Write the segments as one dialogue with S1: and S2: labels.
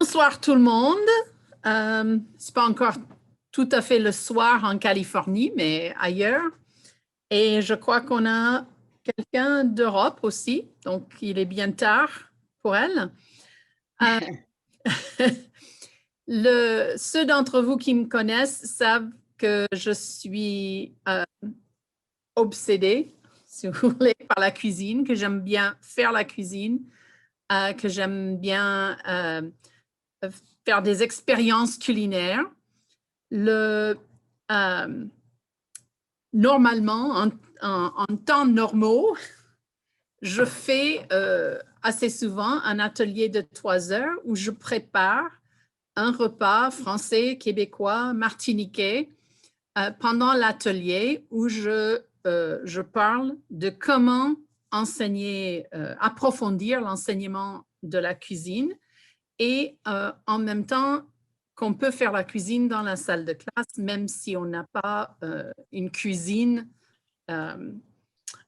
S1: Bonsoir tout le monde. C'est pas encore tout à fait le soir en Californie, mais ailleurs. Et je crois qu'on a quelqu'un d'Europe aussi, donc il est bien tard pour elle. Euh, ceux d'entre vous qui me connaissent savent que je suis obsédée, si vous voulez, par la cuisine, que j'aime bien faire la cuisine, que j'aime bien faire des expériences culinaires. Euh, Normalement, en temps normaux, je fais assez souvent un atelier de 3 heures où je prépare un repas français, québécois, martiniquais pendant l'atelier où je parle de comment enseigner, approfondir l'enseignement de la cuisine et en même temps qu'on peut faire la cuisine dans la salle de classe, même si on n'a pas une cuisine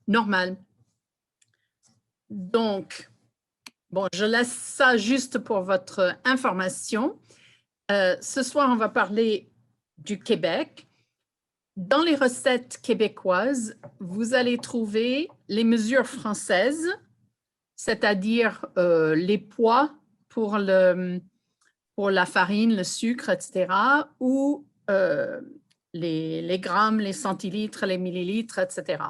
S1: normale. Donc, bon, je laisse ça juste pour votre information. Ce soir, on va parler du Québec. Dans les recettes québécoises, vous allez trouver les mesures françaises, c'est-à-dire les poids pour la farine, le sucre, etc., ou les grammes, les centilitres, les millilitres, etc.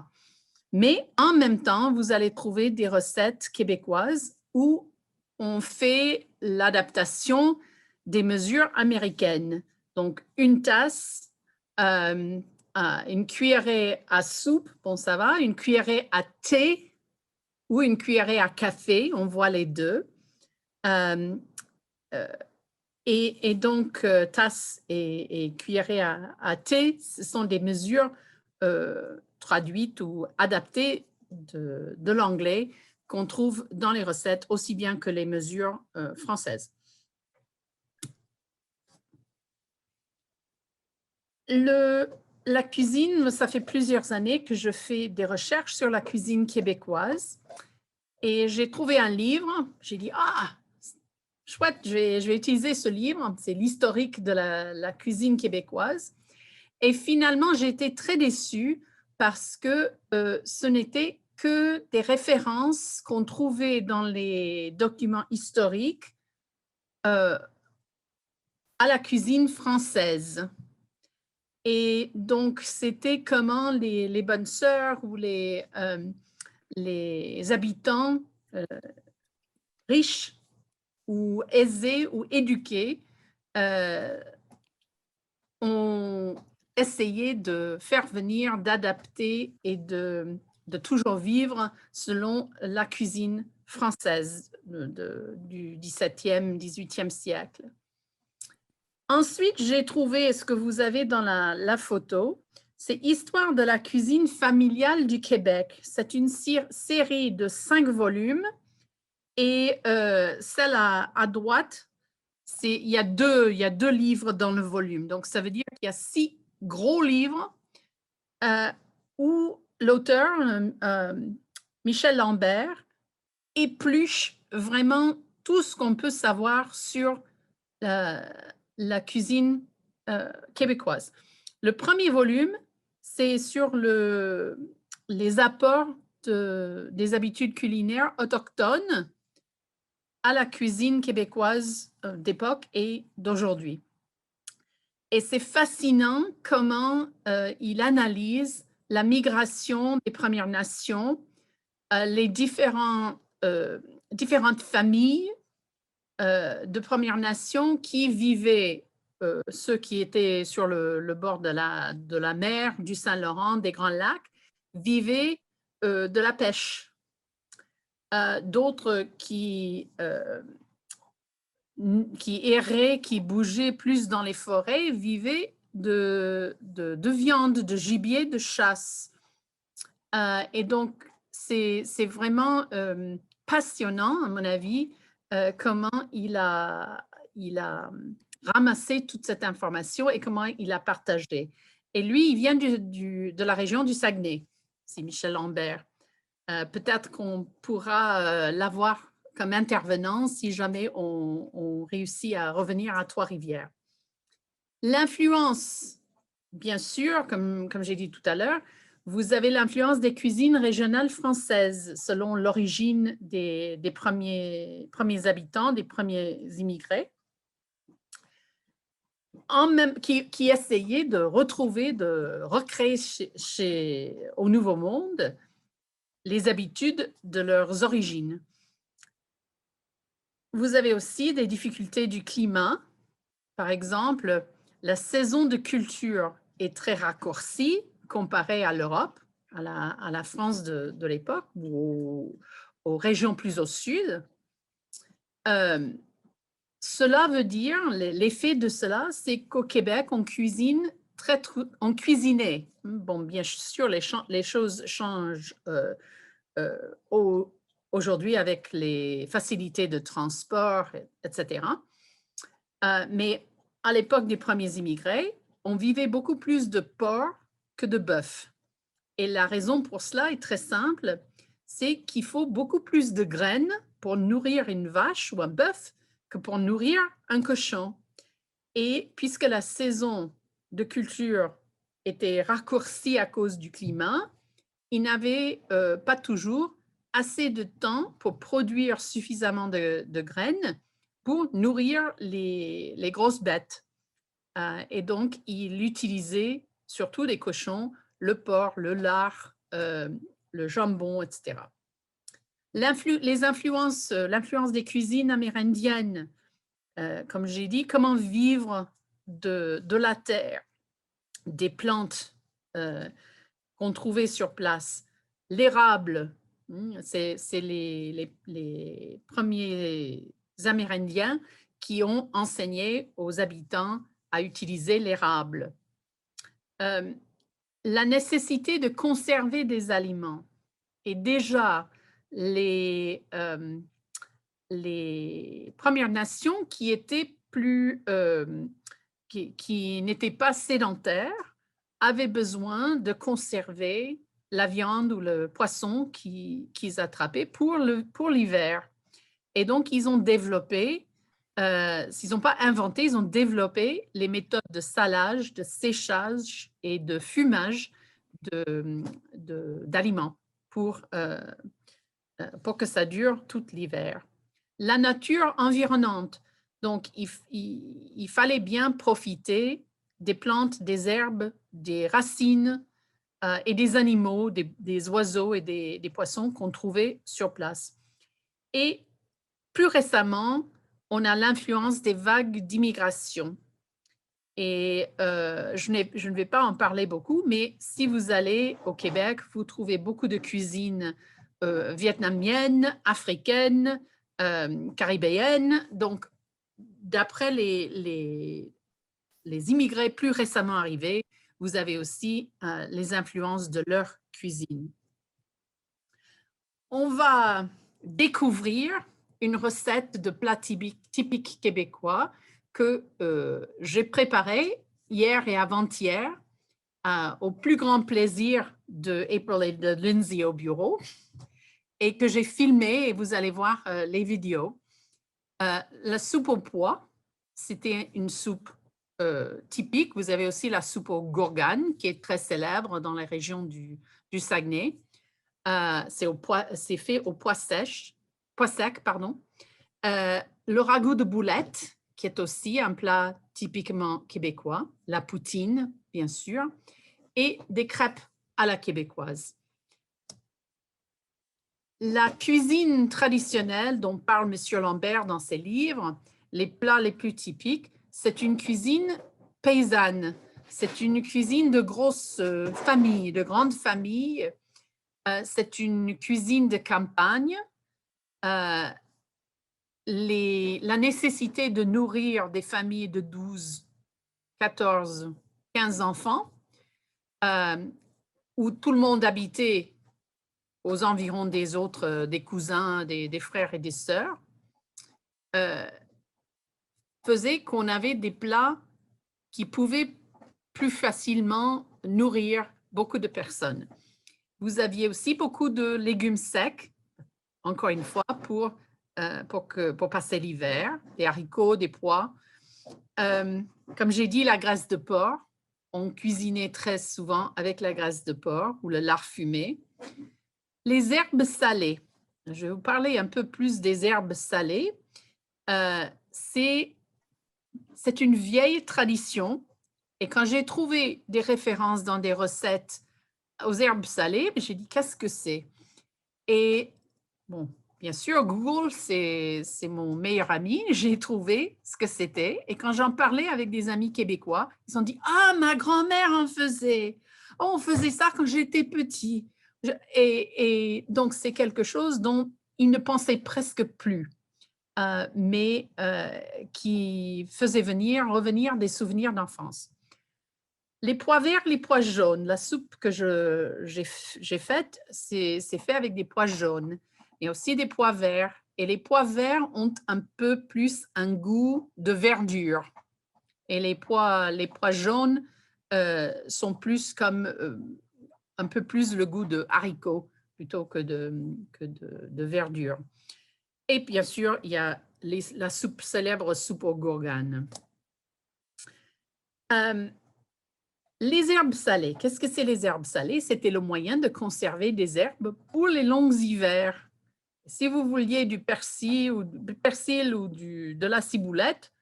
S1: Mais en même temps, vous allez trouver des recettes québécoises où on fait l'adaptation des mesures américaines. Donc, une tasse, une cuillerée à soupe, bon, ça va, une cuillerée à thé ou une cuillerée à café, on voit les deux. Euh, et donc, tasse et cuillerée à thé, ce sont des mesures traduites ou adaptées de l'anglais qu'on trouve dans les recettes aussi bien que les mesures françaises. La cuisine, ça fait plusieurs années que je fais des recherches sur la cuisine québécoise et j'ai trouvé un livre. J'ai dit, chouette, je vais utiliser ce livre. C'est l'historique de la cuisine québécoise. Et finalement, j'ai été très déçue parce que ce n'était que des références qu'on trouvait dans les documents historiques à la cuisine française. Et donc, c'était comment les bonnes sœurs ou les habitants riches ou aisés ou éduqués ont essayé de faire venir, d'adapter et de toujours vivre selon la cuisine française du XVIIe, XVIIIe siècle. Ensuite, j'ai trouvé ce que vous avez dans la photo. C'est Histoire de la cuisine familiale du Québec. C'est une série de 5 volumes et celle à droite, il y a deux livres dans le volume. Donc, ça veut dire qu'il y a 6 gros livres où l'auteur, Michel Lambert, épluche vraiment tout ce qu'on peut savoir sur la cuisine québécoise. Le premier volume, c'est sur les apports des habitudes culinaires autochtones à la cuisine québécoise d'époque et d'aujourd'hui. Et c'est fascinant comment il analyse la migration des Premières Nations, les différentes familles de Premières Nations qui vivaient, ceux qui étaient sur le bord de la mer, du Saint-Laurent, des Grands Lacs, vivaient de la pêche. D'autres qui erraient, qui bougeaient plus dans les forêts, vivaient de viande, de gibier, de chasse. Et donc, c'est vraiment passionnant, à mon avis, comment il a ramassé toute cette information et comment il a partagé. Et lui, il vient de la région du Saguenay, c'est Michel Lambert. Peut-être qu'on pourra l'avoir comme intervenant si jamais on réussit à revenir à Trois-Rivières. L'influence, bien sûr, comme j'ai dit tout à l'heure, vous avez l'influence des cuisines régionales françaises selon l'origine des premiers habitants, des premiers immigrés, qui essayaient de retrouver, de recréer au Nouveau Monde les habitudes de leurs origines. Vous avez aussi des difficultés du climat. Par exemple, la saison de culture est très raccourcie comparée à l'Europe, à la France de l'époque ou aux régions plus au sud. Cela veut dire, l'effet de cela, c'est qu'au Québec, on cuisinait. Bon, bien sûr, les choses changent aujourd'hui avec les facilités de transport, etc. Mais à l'époque des premiers immigrés, on vivait beaucoup plus de porc que de bœuf. Et la raison pour cela est très simple, c'est qu'il faut beaucoup plus de graines pour nourrir une vache ou un bœuf que pour nourrir un cochon. Et puisque la saison de culture était raccourcie à cause du climat, il n'avait pas toujours assez de temps pour produire suffisamment de graines pour nourrir les grosses bêtes. Et donc, il utilisait surtout les cochons, le porc, le lard, le jambon, etc. L'influence des cuisines amérindiennes, comme j'ai dit, comment vivre de la terre, des plantes qu'on trouvait sur place. L'érable, c'est les premiers Amérindiens qui ont enseigné aux habitants à utiliser l'érable. La nécessité de conserver des aliments. Et déjà, les Premières Nations qui étaient qui n'étaient pas sédentaires avaient besoin de conserver la viande ou le poisson qu'ils attrapaient pour l'hiver. Et donc, ils ont développé, s'ils n'ont pas inventé, ils ont développé les méthodes de salage, de séchage et de fumage d'aliments pour que ça dure tout l'hiver. La nature environnante. Donc, il fallait bien profiter des plantes, des herbes, des racines et des animaux, des oiseaux et des poissons qu'on trouvait sur place. Et plus récemment, on a l'influence des vagues d'immigration. Et je ne vais pas en parler beaucoup, mais si vous allez au Québec, vous trouvez beaucoup de cuisine vietnamienne, africaine, caribéenne. Donc, d'après les immigrés plus récemment arrivés, vous avez aussi les influences de leur cuisine. On va découvrir une recette de plat typique québécois que j'ai préparée hier et avant-hier au plus grand plaisir de April et de Lindsay au bureau et que j'ai filmé et vous allez voir les vidéos. La soupe aux pois, c'était une soupe typique. Vous avez aussi la soupe aux gourganes qui est très célèbre dans les régions du Saguenay. C'est fait au pois sec, pardon. Le ragoût de boulettes, qui est aussi un plat typiquement québécois, la poutine, bien sûr, et des crêpes à la québécoise. La cuisine traditionnelle dont parle M. Lambert dans ses livres, les plats les plus typiques, c'est une cuisine paysanne. C'est une cuisine de grosses familles, de grandes familles. C'est une cuisine de campagne. La nécessité de nourrir des familles de 12, 14, 15 enfants, où tout le monde habitait aux environs des autres, des cousins, des frères et des sœurs, faisait qu'on avait des plats qui pouvaient plus facilement nourrir beaucoup de personnes. Vous aviez aussi beaucoup de légumes secs, encore une fois, pour pour passer l'hiver, des haricots, des pois. Comme j'ai dit, la graisse de porc, on cuisinait très souvent avec la graisse de porc ou le lard fumé. Les herbes salées. Je vais vous parler un peu plus des herbes salées. C'est une vieille tradition. Et quand j'ai trouvé des références dans des recettes aux herbes salées, j'ai dit, qu'est-ce que c'est? Et bon, bien sûr, Google, c'est mon meilleur ami. J'ai trouvé ce que c'était. Et quand j'en parlais avec des amis québécois, ils ont dit, ah, ma grand-mère en faisait. Oh, on faisait ça quand j'étais petit. Et donc, c'est quelque chose dont ils ne pensaient presque plus, mais qui faisait revenir des souvenirs d'enfance. Les pois verts, les pois jaunes, la soupe que j'ai faite, c'est fait avec des pois jaunes et aussi des pois verts. Et les pois verts ont un peu plus un goût de verdure. Et les pois jaunes sont plus comme un peu plus le goût de haricots plutôt que de verdure. Et bien sûr, il y a la célèbre soupe aux gourganes. Les herbes salées. Qu'est-ce que c'est les herbes salées? C'était le moyen de conserver des herbes pour les longs hivers. Si vous vouliez du persil ou de la ciboulette,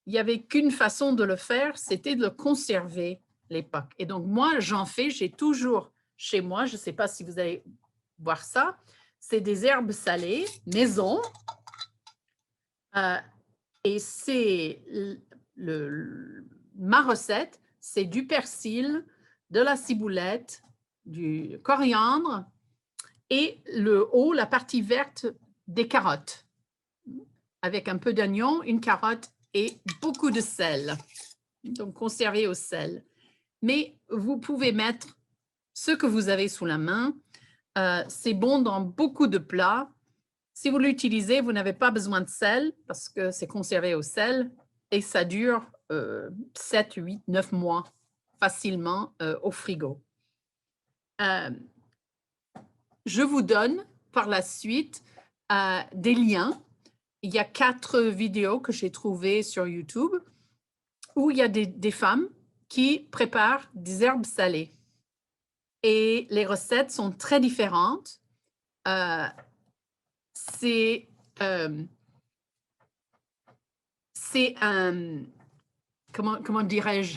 S1: il n'y avait qu'une façon de le faire, c'était de le conserver l'époque. Et donc, moi, j'en fais, j'ai toujours chez moi, je ne sais pas si vous allez voir ça, c'est des herbes salées maison. Et c'est ma recette, c'est du persil, de la ciboulette, du coriandre et le haut, la partie verte des carottes, avec un peu d'oignon, une carotte et beaucoup de sel. Donc, conservé au sel. Mais vous pouvez mettre ce que vous avez sous la main. C'est bon dans beaucoup de plats. Si vous l'utilisez, vous n'avez pas besoin de sel parce que c'est conservé au sel et ça dure 7, 8, 9 mois facilement au frigo. Je vous donne par la suite des liens. Il y a 4 vidéos que j'ai trouvées sur YouTube où il y a des femmes qui préparent des herbes salées. Et les recettes sont très différentes. C'est un, comment dirais-je?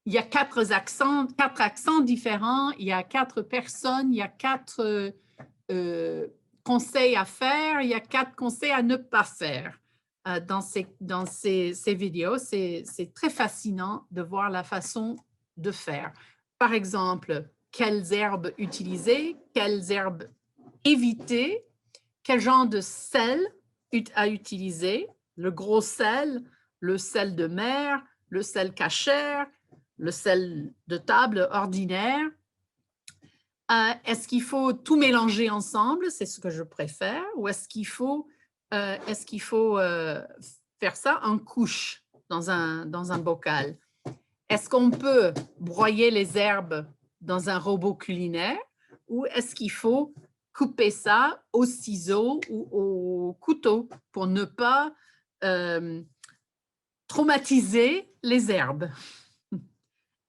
S1: Il y a 4 accents différents, il y a 4 personnes, il y a 4 conseils à faire, il y a 4 conseils à ne pas faire dans ces vidéos. C'est très fascinant de voir la façon de faire. Par exemple, quelles herbes utiliser, quelles herbes éviter, quel genre de sel à utiliser, le gros sel, le sel de mer, le sel cachère, le sel de table ordinaire. Est-ce qu'il faut tout mélanger ensemble? C'est ce que je préfère. Ou est-ce qu'il faut faire ça en couches dans un bocal? Est-ce qu'on peut broyer les herbes dans un robot culinaire? Ou est-ce qu'il faut couper ça au ciseau ou au couteau pour ne pas traumatiser les herbes?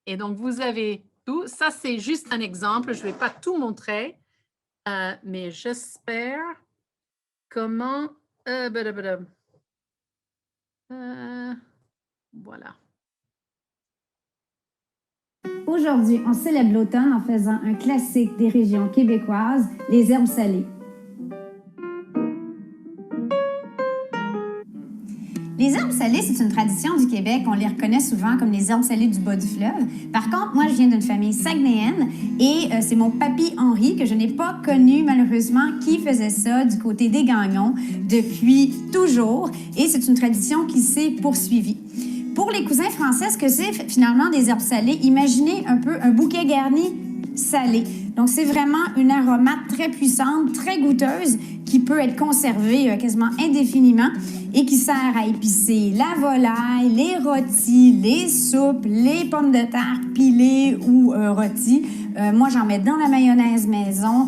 S1: Et donc, vous avez tout. Ça, c'est juste un exemple. Je ne vais pas tout montrer, mais j'espère comment... voilà.
S2: Aujourd'hui, on célèbre l'automne en faisant un classique des régions québécoises, les herbes salées. Les herbes salées, c'est une tradition du Québec. On les reconnaît souvent comme les herbes salées du bas du fleuve. Par contre, moi, je viens d'une famille saguenayenne et c'est mon papy Henri, que je n'ai pas connu malheureusement, qui faisait ça du côté des Gagnons depuis toujours. Et c'est une tradition qui s'est poursuivie. Pour les cousins français, ce que c'est finalement des herbes salées, imaginez un peu un bouquet garni salé. Donc, c'est vraiment une aromate très puissante, très goûteuse, qui peut être conservée quasiment indéfiniment et qui sert à épicer la volaille, les rôtis, les soupes, les pommes de terre pilées ou rôties. Moi, j'en mets dans la mayonnaise maison.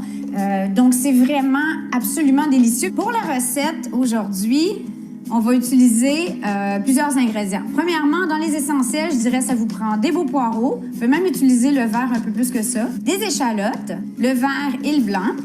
S2: Donc, c'est vraiment absolument délicieux. Pour la recette, aujourd'hui, on va utiliser plusieurs ingrédients. Premièrement, dans les essentiels, je dirais ça vous prend des beaux poireaux. Vous pouvez même utiliser le vert un peu plus que ça. Des échalotes, le vert et le blanc,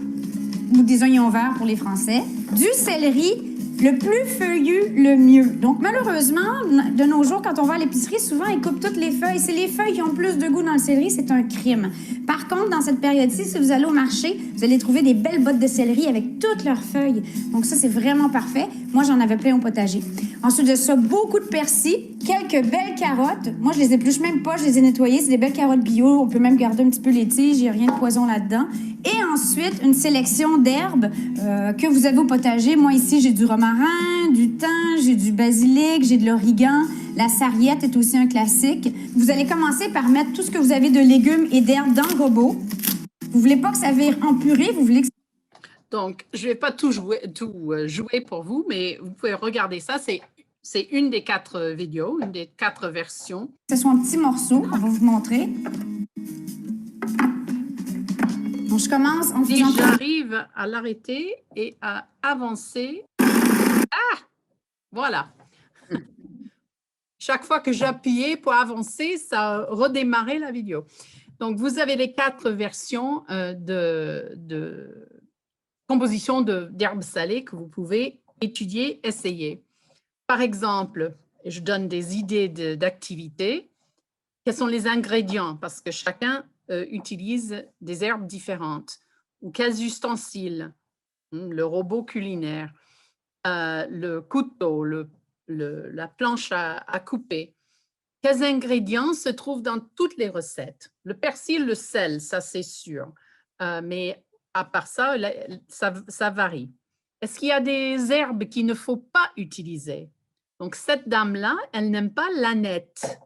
S2: ou des oignons verts pour les Français. Du céleri, le plus feuillu, le mieux. Donc, malheureusement, de nos jours, quand on va à l'épicerie, souvent, ils coupent toutes les feuilles. C'est les feuilles qui ont plus de goût dans le céleri, c'est un crime. Par contre, dans cette période-ci, si vous allez au marché, vous allez trouver des belles bottes de céleri avec toutes leurs feuilles. Donc ça, c'est vraiment parfait. Moi, j'en avais plein au potager. Ensuite de ça, beaucoup de persil, quelques belles carottes. Moi, je les épluche même pas, je les ai nettoyées. C'est des belles carottes bio. On peut même garder un petit peu les tiges, il n'y a rien de poison là-dedans. Et ensuite, une sélection d'herbes que vous avez au potager. Moi, ici, j'ai du romarin, du thym, j'ai du basilic, j'ai de l'origan. La sarriette est aussi un classique. Vous allez commencer par mettre tout ce que vous avez de légumes et d'herbes dans le robot. Vous voulez pas que ça vire en purée, vous voulez que...
S1: Donc, je ne vais pas tout jouer pour vous, mais vous pouvez regarder ça. C'est une des 4 vidéos, une des 4 versions.
S2: Ce sont en petits morceaux, on va vous montrer. Donc, je commence en faisant...
S1: Si j'arrive à l'arrêter et à avancer... Ah! Voilà. Chaque fois que j'appuyais pour avancer, ça redémarrait la vidéo. Donc, vous avez les 4 versions de composition d'herbes salées que vous pouvez étudier, essayer. Par exemple, je donne des idées d'activités. Quels sont les ingrédients? Parce que chacun utilise des herbes différentes. Ou quels ustensiles? Le robot culinaire, le couteau, la planche à couper. Quels ingrédients se trouvent dans toutes les recettes? Le persil, le sel, ça c'est sûr. Mais à part ça, ça varie. Est-ce qu'il y a des herbes qu'il ne faut pas utiliser? Donc, cette dame-là, elle n'aime pas l'aneth.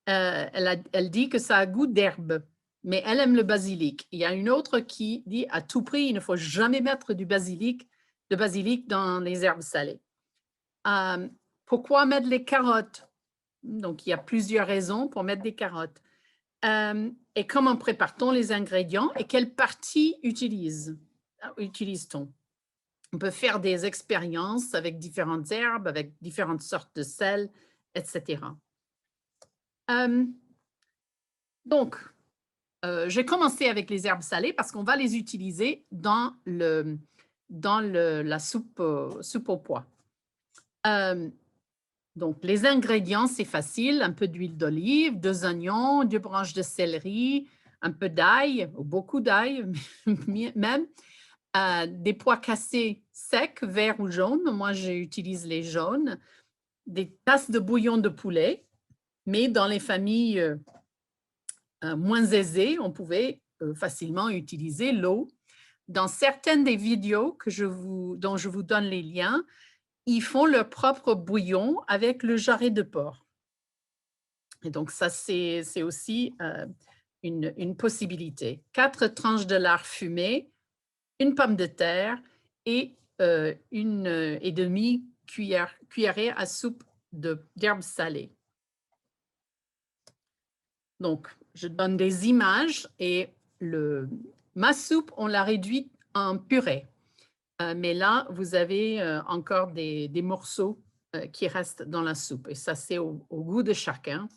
S1: Elle dit que ça a goût d'herbe, mais elle aime le basilic. Il y a une autre qui dit à tout prix, il ne faut jamais mettre de basilic dans les herbes salées. Pourquoi mettre les carottes? Donc, il y a plusieurs raisons pour mettre des carottes. Et comment prépare-t-on les ingrédients et quelle partie utilise-t-on? On peut faire des expériences avec différentes herbes, avec différentes sortes de sel, etc. Donc, j'ai commencé avec les herbes salées parce qu'on va les utiliser dans la soupe au pois. Donc, les ingrédients, c'est facile. Un peu d'huile d'olive, 2 oignons, 2 branches de céleri, un peu d'ail, beaucoup d'ail même, des pois cassés secs, verts ou jaunes. Moi, j'utilise les jaunes. Des tasses de bouillon de poulet, mais dans les familles moins aisées, on pouvait facilement utiliser l'eau. Dans certaines des vidéos dont je vous donne les liens, ils font leur propre bouillon avec le jarret de porc. Et donc, ça, c'est aussi une possibilité. 4 tranches de lard fumé, une pomme de terre et 1,5 cuillerée à soupe d'herbes salées. Donc, je donne des images et ma soupe, on l'a réduite en purée. Mais là, vous avez encore des morceaux qui restent dans la soupe. Et ça, c'est au goût de chacun.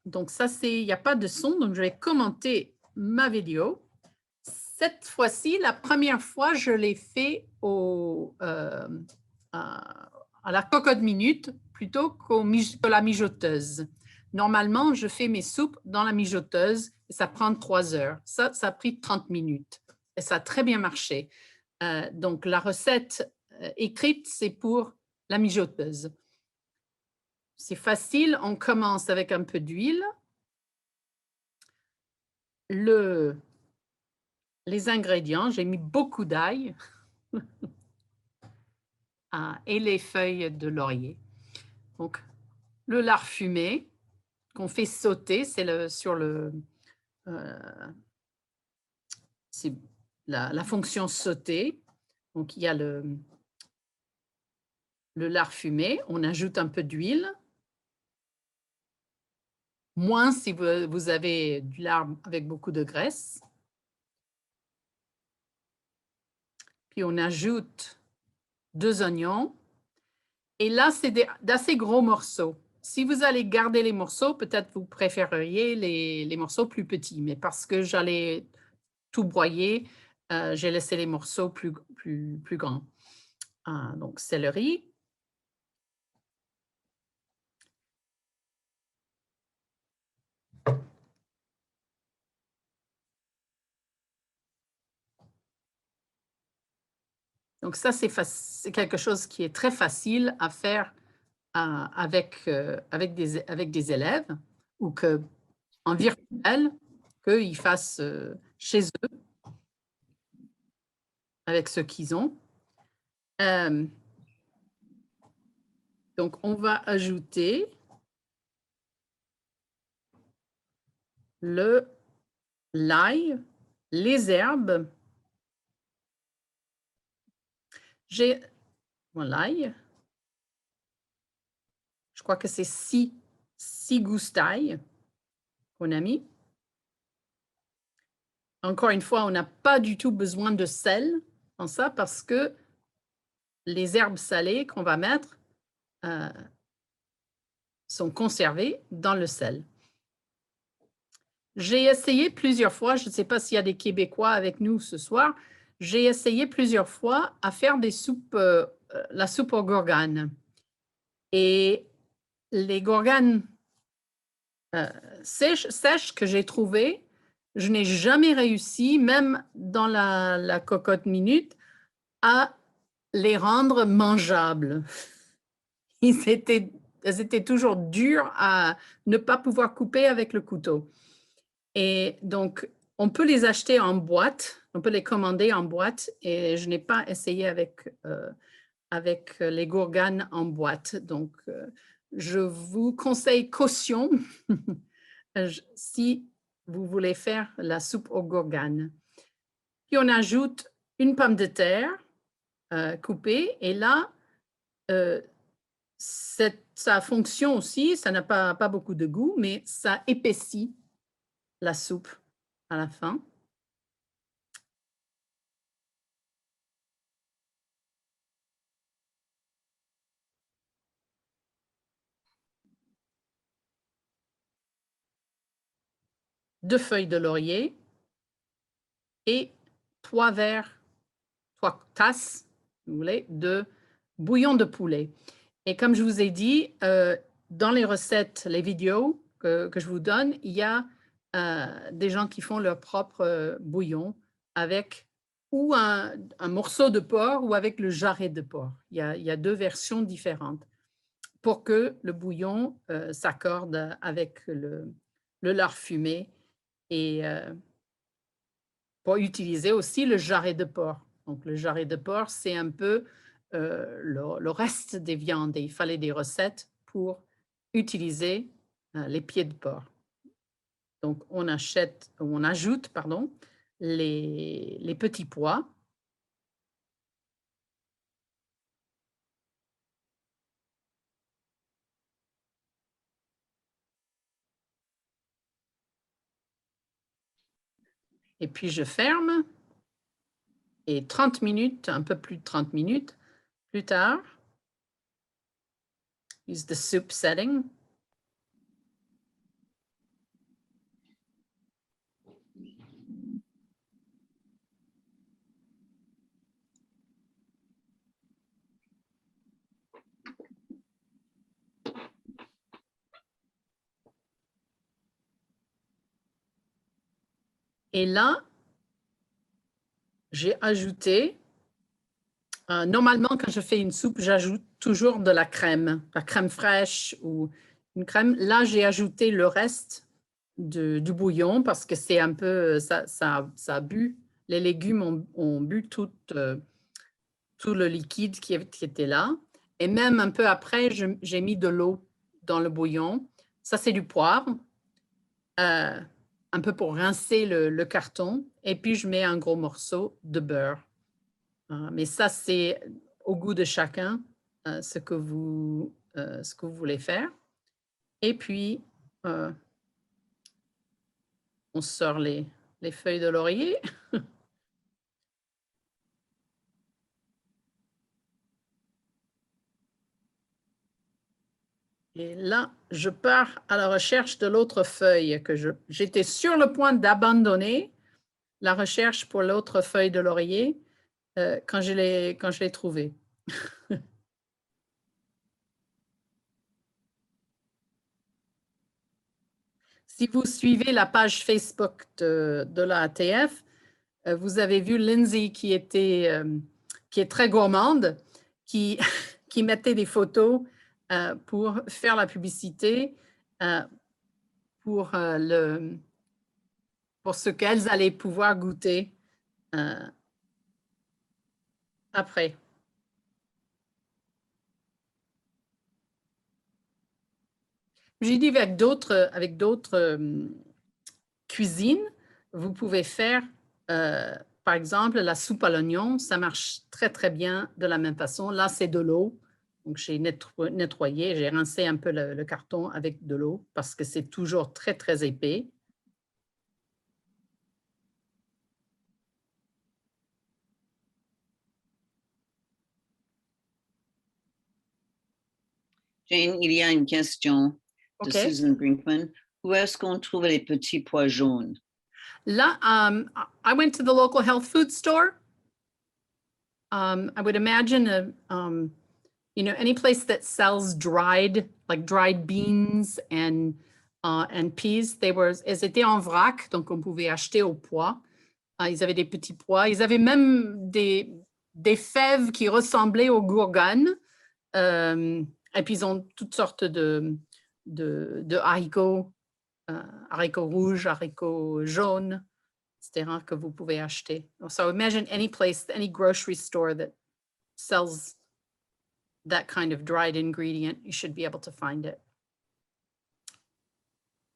S1: Donc, ça, il n'y a pas de son. Donc, je vais commenter ma vidéo. Cette fois-ci, la première fois, je l'ai fait à la cocotte minute plutôt que la mijoteuse. Normalement, je fais mes soupes dans la mijoteuse et ça prend 3 heures. Ça a pris 30 minutes. Et ça a très bien marché. Donc, la recette écrite, c'est pour la mijoteuse. C'est facile. On commence avec un peu d'huile. Les ingrédients, j'ai mis beaucoup d'ail et les feuilles de laurier. Donc, le lard fumé qu'on fait sauter, c'est la fonction sauter. Donc, il y a le lard fumé. On ajoute un peu d'huile. Moins si vous avez du lard avec beaucoup de graisse. puis on ajoute 2 oignons. Et là, c'est d'assez gros morceaux. Si vous allez garder les morceaux, peut-être vous préféreriez les morceaux plus petits, mais parce que j'allais tout broyer, j'ai laissé les morceaux plus grands. Donc, céleri. Donc, ça, c'est quelque chose qui est très facile à faire avec des élèves ou en virtuel, qu'ils fassent chez eux avec ce qu'ils ont. Donc, on va ajouter l'ail, les herbes. J'ai l'ail. Je crois que c'est 6 gousses d'ail qu'on a mis. Encore une fois, on n'a pas du tout besoin de sel en ça parce que les herbes salées qu'on va mettre sont conservées dans le sel. J'ai essayé plusieurs fois, je ne sais pas s'il y a des Québécois avec nous ce soir, j'ai essayé plusieurs fois à faire des soupes, la soupe aux gorganes. Et les gorganes sèches que j'ai trouvées, je n'ai jamais réussi, même dans la cocotte minute, à les rendre mangeables. Elles étaient toujours dures à ne pas pouvoir couper avec le couteau. Et donc, on peut les acheter en boîte, on peut les commander en boîte, et je n'ai pas essayé avec les gourganes en boîte. Donc, je vous conseille caution si vous voulez faire la soupe aux gourganes. Puis, on ajoute une pomme de terre coupée, et là, ça fonctionne aussi, ça n'a pas beaucoup de goût, mais ça épaissit la soupe à la fin. Deux feuilles de laurier et 3 tasses, si vous voulez, de bouillon de poulet. Et comme je vous ai dit, dans les recettes, les vidéos que je vous donne, il y a des gens qui font leur propre bouillon avec ou un morceau de porc ou avec le jarret de porc. Il y a 2 versions différentes pour que le bouillon s'accorde avec le lard fumé et pour utiliser aussi le jarret de porc. Donc, le jarret de porc, c'est un peu le reste des viandes et il fallait des recettes pour utiliser les pieds de porc. Donc, on ajoute les petits pois. Et puis, je ferme. Et 30 minutes, un peu plus de 30 minutes plus tard, is the soup setting. Et là, j'ai ajouté, normalement, quand je fais une soupe, j'ajoute toujours de la crème fraîche ou une crème. Là, j'ai ajouté le reste du bouillon parce que c'est un peu, ça a bu, les légumes ont bu tout le liquide qui était là. Et même un peu après, j'ai mis de l'eau dans le bouillon. Ça, c'est du poivre, un peu pour rincer le carton. Et puis, je mets un gros morceau de beurre. Mais ça, c'est au goût de chacun, ce que vous voulez faire. Et puis, on sort les feuilles de laurier. Et là, je pars à la recherche de l'autre feuille que j'étais sur le point d'abandonner la recherche pour l'autre feuille de laurier quand je l'ai trouvée. Si vous suivez la page Facebook de la ATF, vous avez vu Lindsay qui est très gourmande, qui, qui mettait des photos pour faire la publicité pour ce qu'elles allaient pouvoir goûter après. J'ai dit avec d'autres cuisines, vous pouvez faire, par exemple, la soupe à l'oignon. Ça marche très, très bien de la même façon. Là, c'est de l'eau. Donc, j'ai nettoyé, j'ai rincé un peu le carton avec de l'eau parce que c'est toujours très, très épais.
S3: Jane, il y a une question de
S1: Okay.
S3: Susan Brinkman. Où est-ce qu'on trouve les petits pois jaunes?
S1: Là, I went to the local health food store. I would imagine, any place that sells dried beans and peas. Elles étaient en vrac, donc on pouvait acheter au pois. Ils avaient des petits pois. Ils avaient même des fèves qui ressemblaient aux gourganes. Et puis, ils ont toutes sortes de haricots, haricots rouges, haricots jaunes, etc., que vous pouvez acheter. So imagine any place, any grocery store that sells that kind of dried ingredient, you should be able to find it.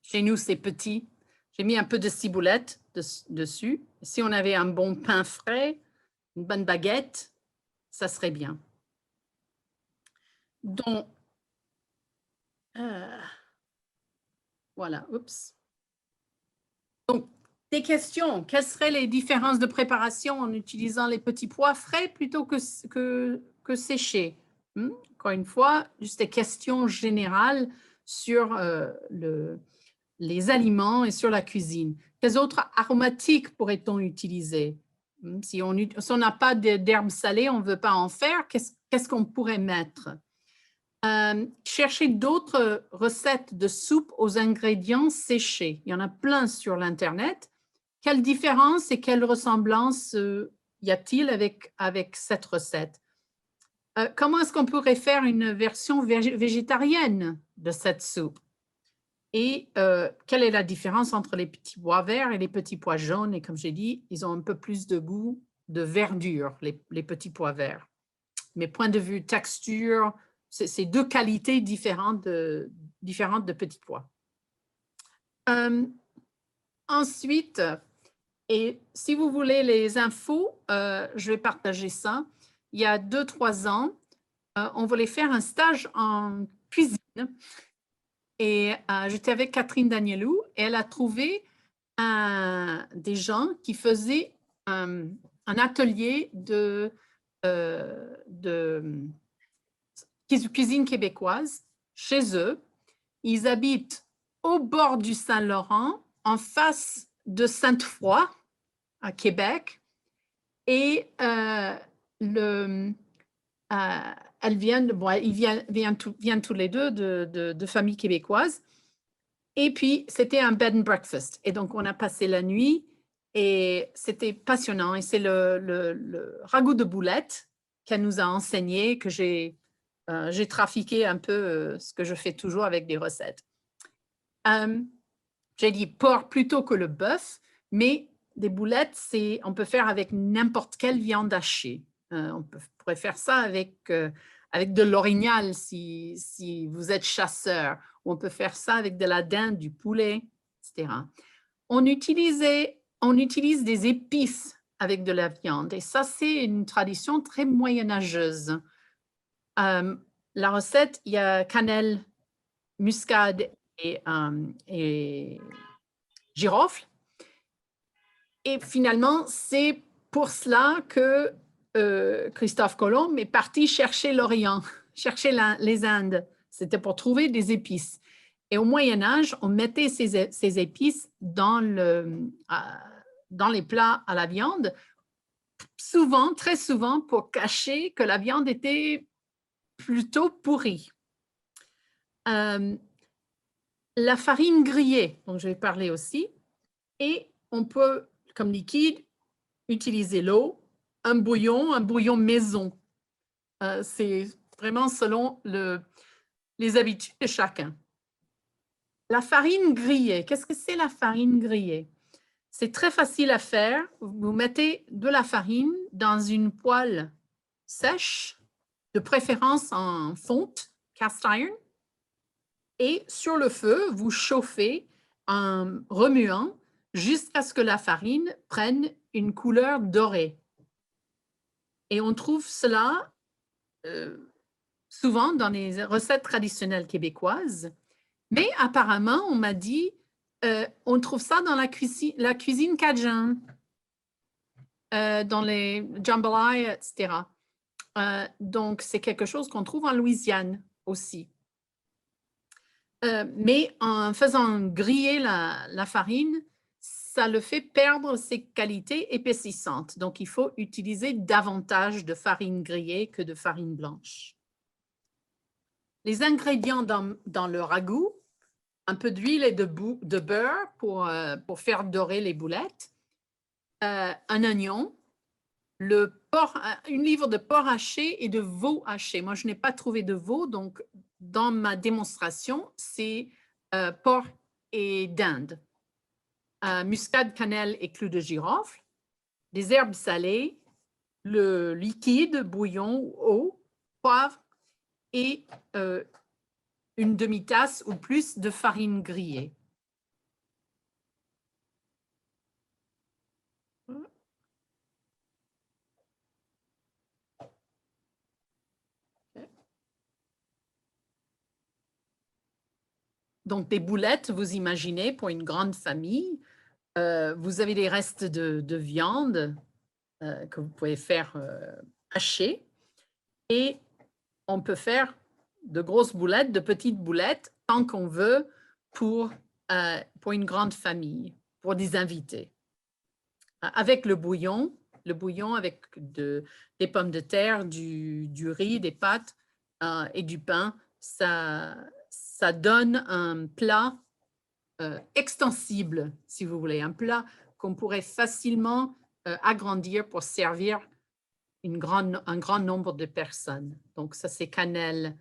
S1: Chez nous, c'est petit. J'ai mis un peu de ciboulette dessus. Si on avait un bon pain frais, une bonne baguette, ça serait bien. Donc, voilà, oups. Donc, des questions. Quelles seraient les différences de préparation en utilisant les petits pois frais plutôt que séchés? Encore une fois, juste des questions générales sur les aliments et sur la cuisine. Quels autres aromatiques pourrait-on utiliser? Si on n'a pas d'herbes salées, on ne veut pas en faire, qu'est-ce qu'on pourrait mettre? Chercher d'autres recettes de soupe aux ingrédients séchés. Il y en a plein sur l'Internet. Quelle différence et quelle ressemblance y a-t-il avec cette recette? Comment est-ce qu'on pourrait faire une version végétarienne de cette soupe? Et quelle est la différence entre les petits pois verts et les petits pois jaunes? Et comme j'ai dit, ils ont un peu plus de goût de verdure, les petits pois verts. Mais point de vue texture, c'est deux qualités différentes de petits pois. Ensuite, et si vous voulez les infos, je vais partager ça. Il y a 2-3 ans, on voulait faire un stage en cuisine. Et j'étais avec Catherine Danielou et elle a trouvé des gens qui faisaient un atelier de cuisine québécoise chez eux. Ils habitent au bord du Saint-Laurent, en face de Sainte-Foy, à Québec. Et ils viennent tous les deux de familles québécoises. Et puis, c'était un bed and breakfast. Et donc, on a passé la nuit et c'était passionnant. Et c'est le ragoût de boulettes qu'elle nous a enseigné, que j'ai trafiqué un peu ce que je fais toujours avec des recettes. J'ai dit porc plutôt que le bœuf, mais des boulettes, on peut faire avec n'importe quelle viande hachée. On pourrait faire ça avec de l'orignal si vous êtes chasseur. Ou on peut faire ça avec de la dinde, du poulet, etc. On utilise des épices avec de la viande. Et ça, c'est une tradition très moyenâgeuse. La recette, il y a cannelle, muscade et girofle. Et finalement, c'est pour cela que Christophe Colomb est parti chercher l'Orient, chercher les Indes C'était pour trouver des épices. Et au Moyen Âge, on mettait ces épices dans les plats à la viande, souvent, très souvent, pour cacher que la viande était plutôt pourrie. La farine grillée, dont je vais parler aussi, et on peut, comme liquide, utiliser l'eau, un bouillon maison. C'est vraiment selon les habitudes de chacun. La farine grillée, qu'est-ce que c'est la farine grillée? C'est très facile à faire. Vous mettez de la farine dans une poêle sèche, de préférence en fonte, cast iron, et sur le feu, vous chauffez en remuant jusqu'à ce que la farine prenne une couleur dorée. Et on trouve cela souvent dans les recettes traditionnelles québécoises, mais apparemment, on m'a dit, on trouve ça dans la cuisine cajun, dans les jambalaya, etc. Donc, c'est quelque chose qu'on trouve en Louisiane aussi. Mais en faisant griller la farine, ça le fait perdre ses qualités épaississantes. Donc, il faut utiliser davantage de farine grillée que de farine blanche. Les ingrédients dans le ragoût, un peu d'huile et de beurre pour faire dorer les boulettes, un oignon, une livre de porc haché et de veau haché. Moi, je n'ai pas trouvé de veau, donc dans ma démonstration, c'est porc et dinde. Muscade, cannelle et clous de girofle, des herbes salées, le liquide, bouillon ou eau, poivre et une demi-tasse ou plus de farine grillée. Donc, des boulettes, vous imaginez, pour une grande famille, vous avez des restes de viande que vous pouvez faire hacher et on peut faire de grosses boulettes, de petites boulettes, tant qu'on veut pour une grande famille, pour des invités. Avec le bouillon avec des pommes de terre, du riz, des pâtes et du pain, ça donne un plat extensible, si vous voulez, un plat qu'on pourrait facilement agrandir pour servir un grand nombre de personnes. Donc, ça, c'est cannelle,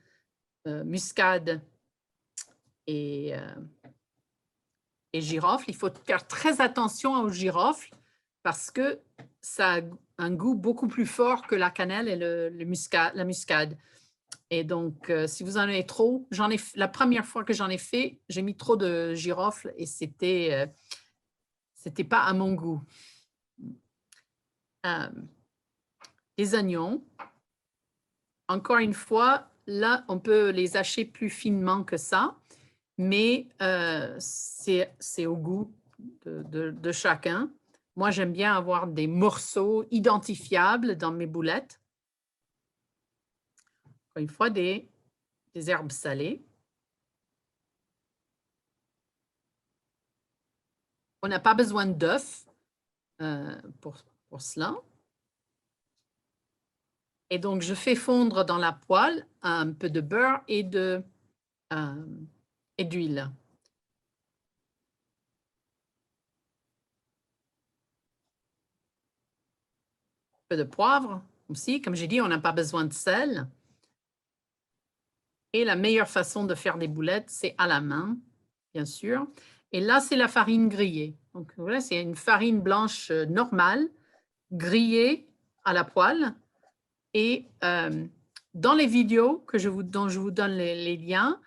S1: muscade et girofle. Il faut faire très attention aux girofles parce que ça a un goût beaucoup plus fort que la cannelle et la muscade. Et donc, si vous en avez trop, la première fois que j'en ai fait, j'ai mis trop de girofle et c'était pas à mon goût. Les oignons, encore une fois, là, on peut les hacher plus finement que ça, mais c'est au goût de chacun. Moi, j'aime bien avoir des morceaux identifiables dans mes boulettes. Encore une fois, des herbes salées. On n'a pas besoin d'œufs pour cela. Et donc, je fais fondre dans la poêle un peu de beurre et d'huile. Un peu de poivre aussi. Comme j'ai dit, on n'a pas besoin de sel. Et la meilleure façon de faire des boulettes, c'est à la main, bien sûr. Et là, c'est la farine grillée. Donc, voilà, c'est une farine blanche normale, grillée à la poêle. Et dans les vidéos dont je vous donne les liens,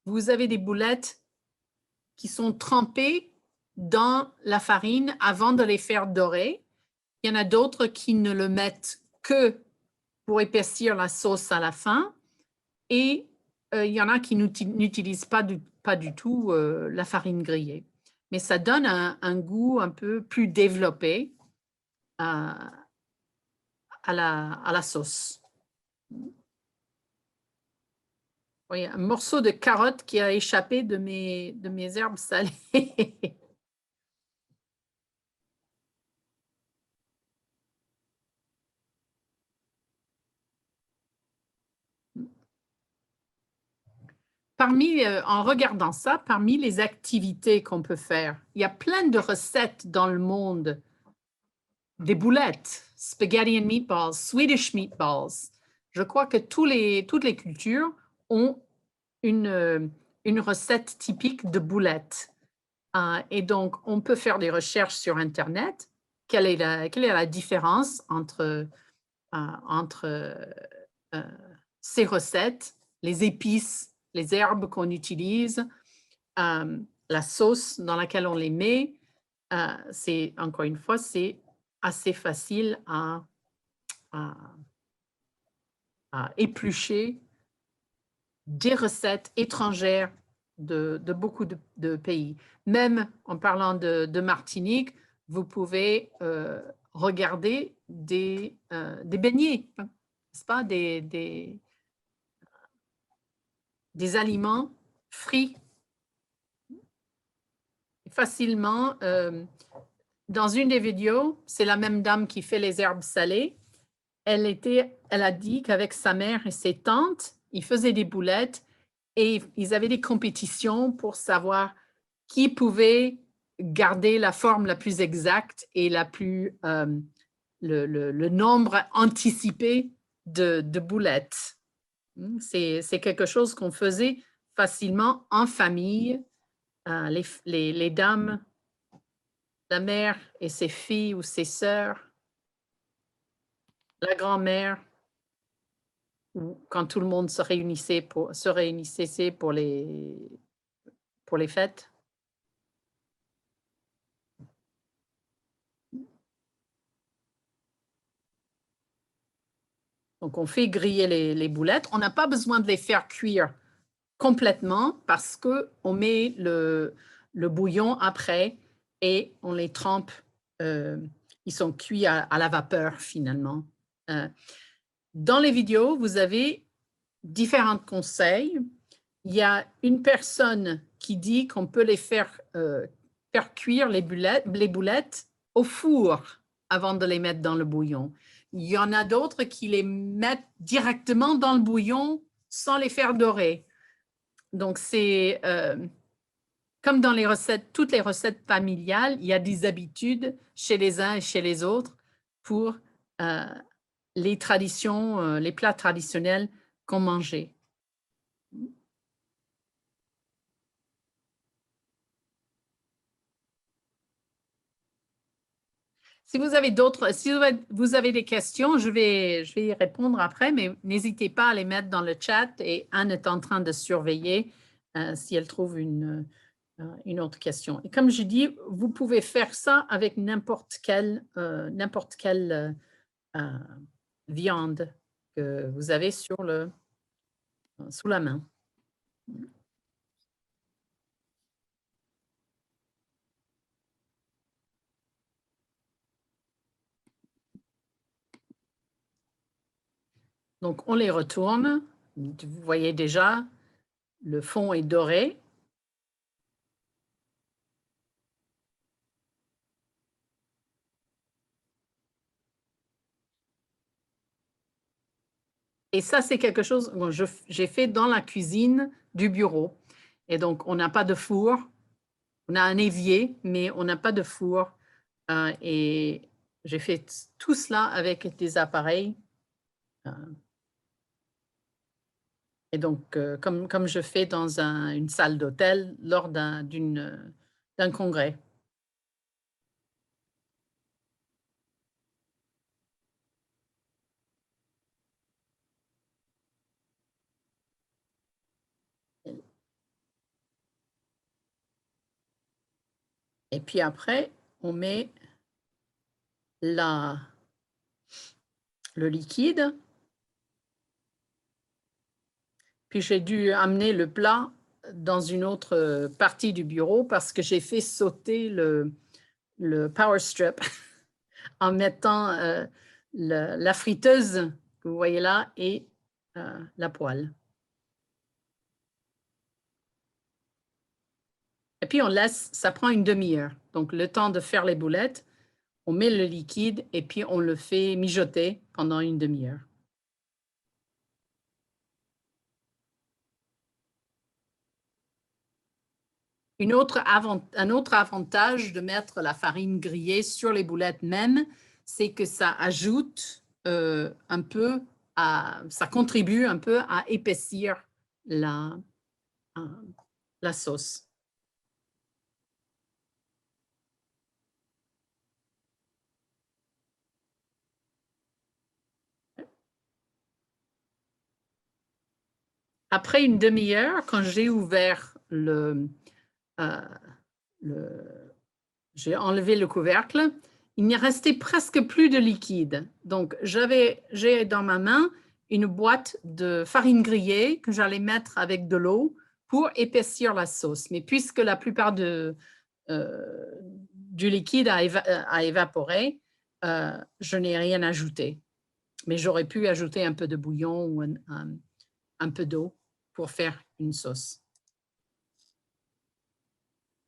S1: vous avez des boulettes qui sont trempées dans la farine avant de les faire dorer. Il y en a d'autres qui ne le mettent que pour épaissir la sauce à la fin. Et il y en a qui n'utilisent pas du tout la farine grillée. Mais ça donne un goût un peu plus développé à la sauce. Oui, un morceau de carotte qui a échappé de mes herbes salées. En regardant ça, parmi les activités qu'on peut faire, il y a plein de recettes dans le monde. Des boulettes, spaghetti and meatballs, Swedish meatballs. Je crois que toutes les cultures ont une recette typique de boulettes. Et donc, on peut faire des recherches sur Internet. Quelle est la différence entre ces recettes, les épices, les herbes qu'on utilise, la sauce dans laquelle on les met? Encore une fois, c'est assez facile à éplucher des recettes étrangères de beaucoup de pays. Même en parlant de Martinique, vous pouvez regarder des beignets, n'est-ce pas? Des aliments frits facilement. Dans une des vidéos, c'est la même dame qui fait les herbes salées. Elle a dit qu'avec sa mère et ses tantes, ils faisaient des boulettes et ils avaient des compétitions pour savoir qui pouvait garder la forme la plus exacte et le nombre anticipé de boulettes. C'est quelque chose qu'on faisait facilement en famille. Les dames, la mère et ses filles ou ses sœurs, la grand-mère, quand tout le monde se réunissait pour les fêtes. Donc, on fait griller les boulettes. On n'a pas besoin de les faire cuire complètement parce qu'on met le bouillon après et on les trempe. Ils sont cuits à la vapeur, finalement. Dans les vidéos, vous avez différents conseils. Il y a une personne qui dit qu'on peut les faire cuire les boulettes au four avant de les mettre dans le bouillon. Il y en a d'autres qui les mettent directement dans le bouillon sans les faire dorer. Donc, c'est comme dans les recettes, toutes les recettes familiales, il y a des habitudes chez les uns et chez les autres pour les traditions, les plats traditionnels qu'on mangeait. Si vous avez des questions, je vais y répondre après, mais n'hésitez pas à les mettre dans le chat et Anne est en train de surveiller si elle trouve une autre question. Et comme je dis, vous pouvez faire ça avec n'importe quelle viande que vous avez sous la main. Donc, on les retourne. Vous voyez déjà, le fond est doré. Et ça, c'est quelque chose que j'ai fait dans la cuisine du bureau. Et donc, on n'a pas de four. On a un évier, mais on n'a pas de four. Et j'ai fait tout cela avec des appareils. Et donc, comme je fais dans une salle d'hôtel lors d'un congrès. Et puis après, on met le liquide. Puis j'ai dû amener le plat dans une autre partie du bureau parce que j'ai fait sauter le power strip en mettant la friteuse que vous voyez là et la poêle. Et puis, on laisse, ça prend une demi-heure. Donc, le temps de faire les boulettes, on met le liquide et puis on le fait mijoter pendant une demi-heure. Un autre avantage de mettre la farine grillée sur les boulettes même, c'est que ça ajoute un peu, ça contribue un peu à épaissir la sauce. Après une demi-heure, quand j'ai ouvert j'ai enlevé le couvercle, il n'y restait presque plus de liquide. Donc, j'ai dans ma main une boîte de farine grillée que j'allais mettre avec de l'eau pour épaissir la sauce. Mais puisque la plupart du liquide a évaporé, je n'ai rien ajouté. Mais j'aurais pu ajouter un peu de bouillon ou un peu d'eau pour faire une sauce.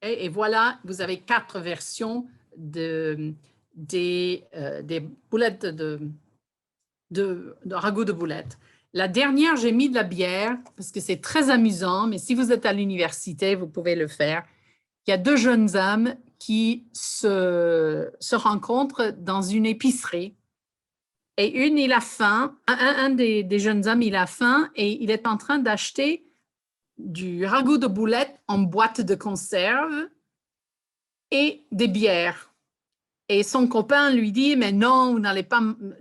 S1: Et voilà, vous avez 4 versions des boulettes de ragoût de boulettes. La dernière, j'ai mis de la bière parce que c'est très amusant, mais si vous êtes à l'université, vous pouvez le faire. Il y a 2 jeunes hommes qui se rencontrent dans une épicerie. Et il a faim, un des jeunes hommes, il a faim et il est en train d'acheter du ragoût de boulettes en boîte de conserve et des bières. Et son copain lui dit, mais non,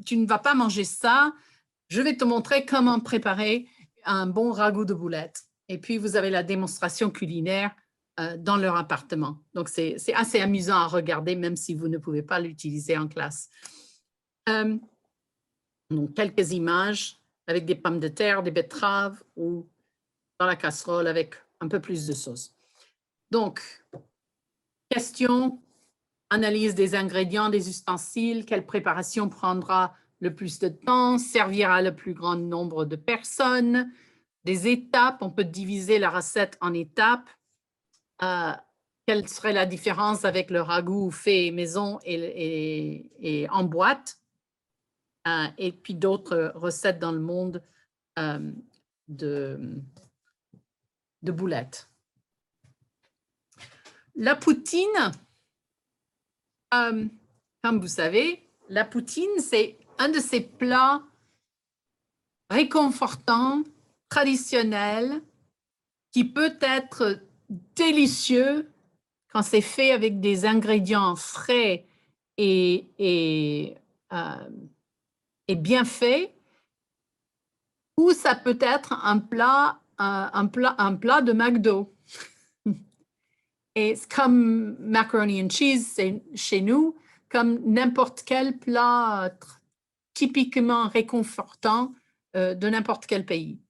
S1: tu ne vas pas manger ça, je vais te montrer comment préparer un bon ragoût de boulettes. Et puis, vous avez la démonstration culinaire dans leur appartement. Donc, c'est assez amusant à regarder, même si vous ne pouvez pas l'utiliser en classe. Donc, quelques images avec des pommes de terre, des betteraves ou dans la casserole avec un peu plus de sauce. Donc, question, analyse des ingrédients, des ustensiles, quelle préparation prendra le plus de temps, servira le plus grand nombre de personnes, des étapes, on peut diviser la recette en étapes, quelle serait la différence avec le ragoût fait maison et en boîte, et puis d'autres recettes dans le monde de boulettes. La poutine, comme vous savez, la poutine, c'est un de ces plats réconfortants, traditionnels, qui peut être délicieux quand c'est fait avec des ingrédients frais et bien faits, ou ça peut être un plat de McDo. Et comme macaroni and cheese, c'est chez nous, comme n'importe quel plat typiquement réconfortant de n'importe quel pays.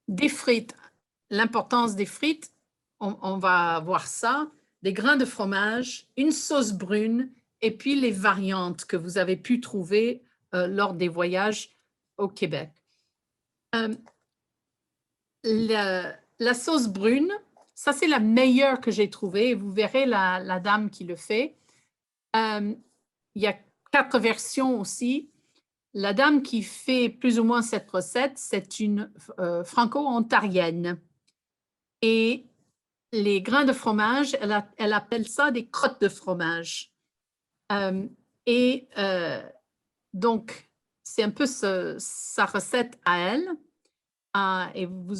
S1: Des frites, l'importance des frites, on va voir ça, des grains de fromage, une sauce brune, et puis les variantes que vous avez pu trouver lors des voyages au Québec. La sauce brune, ça c'est la meilleure que j'ai trouvée. Vous verrez la dame qui le fait. Il y a 4 versions aussi. La dame qui fait plus ou moins cette recette, c'est une franco-ontarienne. Et les grains de fromage, elle appelle ça des crottes de fromage. Donc, c'est un peu sa recette à elle. Et vous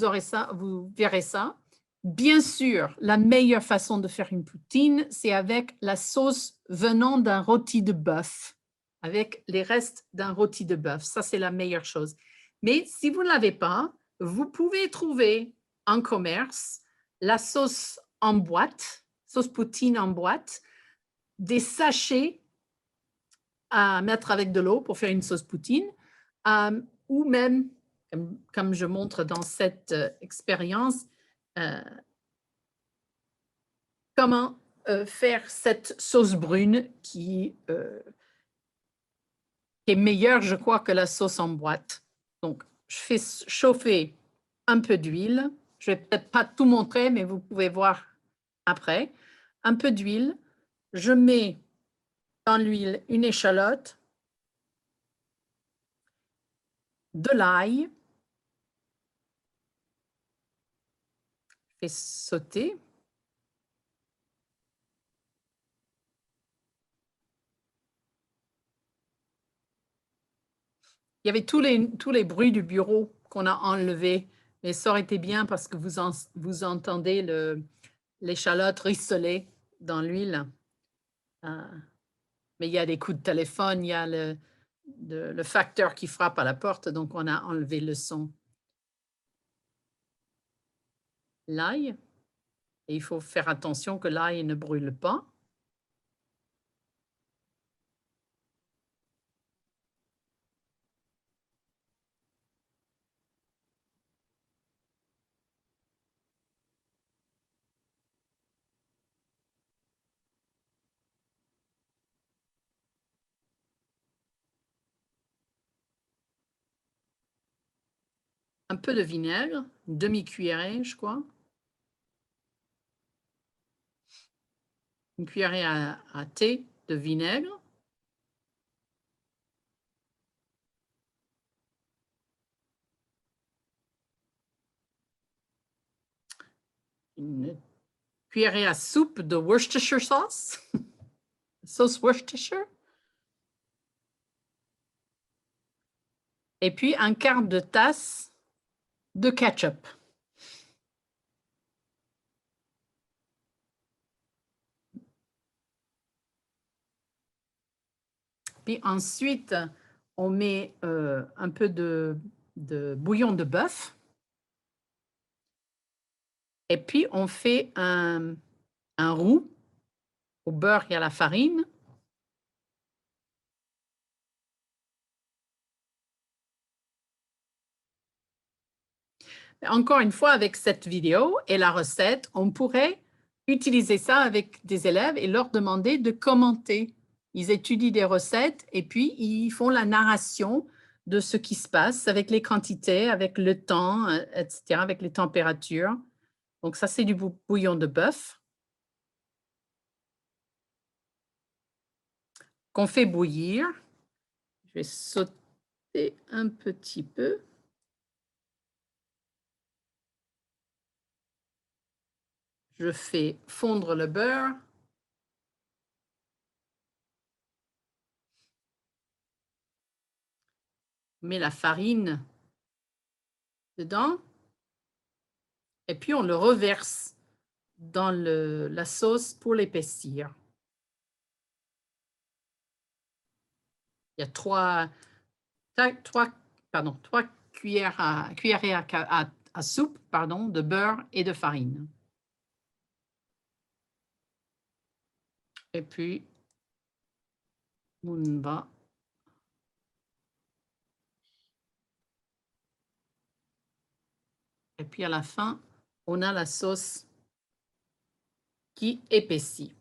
S1: verrez ça. Bien sûr, la meilleure façon de faire une poutine, c'est avec la sauce venant d'un rôti de bœuf, avec les restes d'un rôti de bœuf. Ça, c'est la meilleure chose. Mais si vous ne l'avez pas, vous pouvez trouver en commerce la sauce en boîte, sauce poutine en boîte, des sachets à mettre avec de l'eau pour faire une sauce poutine, ou même, comme je montre dans cette expérience, comment faire cette sauce brune qui est meilleure, je crois, que la sauce en boîte. Donc, je fais chauffer un peu d'huile Je vais peut-être pas tout montrer, mais vous pouvez voir après. Un peu d'huile. Je mets dans l'huile une échalote, de l'ail, je fais sauter. Il y avait tous les bruits du bureau qu'on a enlevés, mais ça aurait été bien parce que vous entendez l'échalote rissoler dans l'huile. Mais il y a des coups de téléphone, il y a le facteur qui frappe à la porte, donc on a enlevé le son. L'ail, et il faut faire attention que l'ail ne brûle pas. Un peu de vinaigre, une demi-cuillerée, je crois. Une cuillerée à thé de vinaigre. Une cuillerée à soupe de Worcestershire sauce, sauce Worcestershire. Et puis un quart de tasse de ketchup. Puis ensuite, on met un peu de bouillon de bœuf. Et puis, on fait un roux au beurre et à la farine. Encore une fois, avec cette vidéo et la recette, on pourrait utiliser ça avec des élèves et leur demander de commenter. Ils étudient des recettes et puis ils font la narration de ce qui se passe avec les quantités, avec le temps, etc., avec les températures. Donc ça, c'est du bouillon de bœuf qu'on fait bouillir. Je vais sauter un petit peu. Je fais fondre le beurre. On met la farine dedans. Et puis, on le reverse dans la sauce pour l'épaissir. Il y a trois cuillerées à soupe de beurre et de farine. Et puis, on va et puis à la fin, on a la sauce qui épaissit.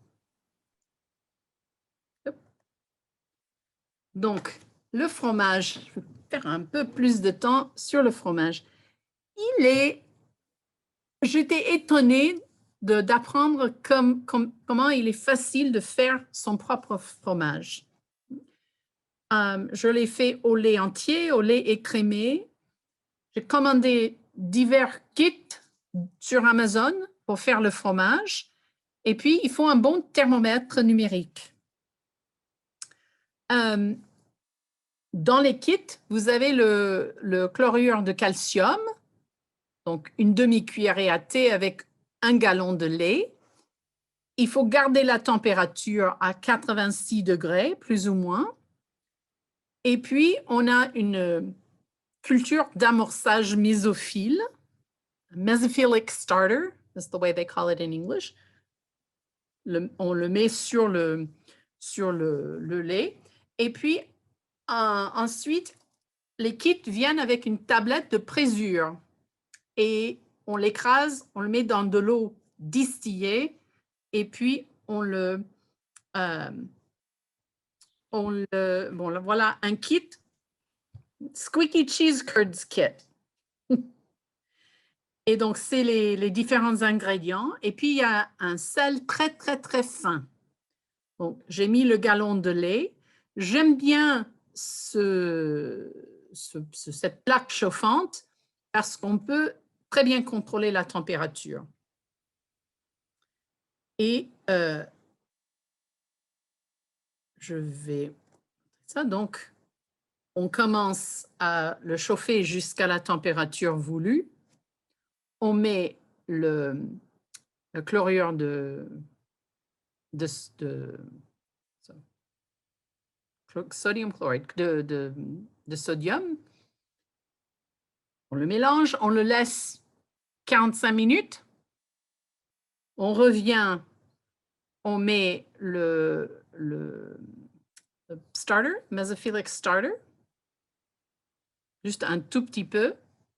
S1: Donc, le fromage, je vais faire un peu plus de temps sur le fromage. J'étais étonnée d'apprendre comment il est facile de faire son propre fromage. Je l'ai fait au lait entier, au lait écrémé. J'ai commandé divers kits sur Amazon pour faire le fromage. Et puis, il faut un bon thermomètre numérique. Dans les kits, vous avez le chlorure de calcium, donc une demi-cuillerée à thé avec 1 gallon de lait. Il faut garder la température à 86 degrés, plus ou moins. Et puis, on a une culture d'amorçage mésophile, mesophilic starter, that's the way they call it in English. On le met sur le lait. Et puis, ensuite, les kits viennent avec une tablette de présure. Et on l'écrase, on le met dans de l'eau distillée, et puis voilà un kit, Squeaky Cheese Curds Kit. Et donc, c'est les différents ingrédients. Et puis, il y a un sel très, très, très fin. Donc, j'ai mis le gallon de lait. J'aime bien cette plaque chauffante parce qu'on peut très bien contrôler la température. Et je vais... Ça, donc, on commence à le chauffer jusqu'à la température voulue. On met le chlorure de sodium chloride, de sodium. On le mélange, on le laisse 45 minutes. On revient, on met le starter, mesophilic starter, juste un tout petit peu.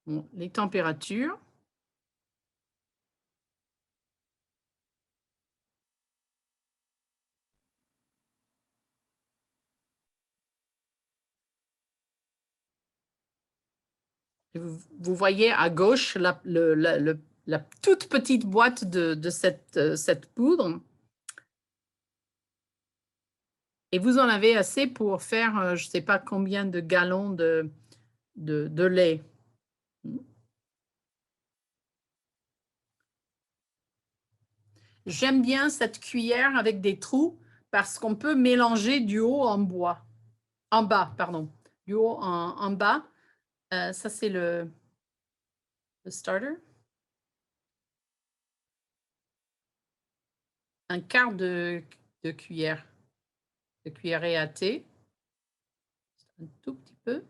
S1: Bon, les températures. Vous voyez à gauche la toute petite boîte de cette poudre. Et vous en avez assez pour faire, je ne sais pas combien de gallons de lait. J'aime bien cette cuillère avec des trous parce qu'on peut mélanger du haut en bas, pardon, du haut en bas. Ça, c'est le starter. Un quart de cuillère à thé. Un tout petit peu.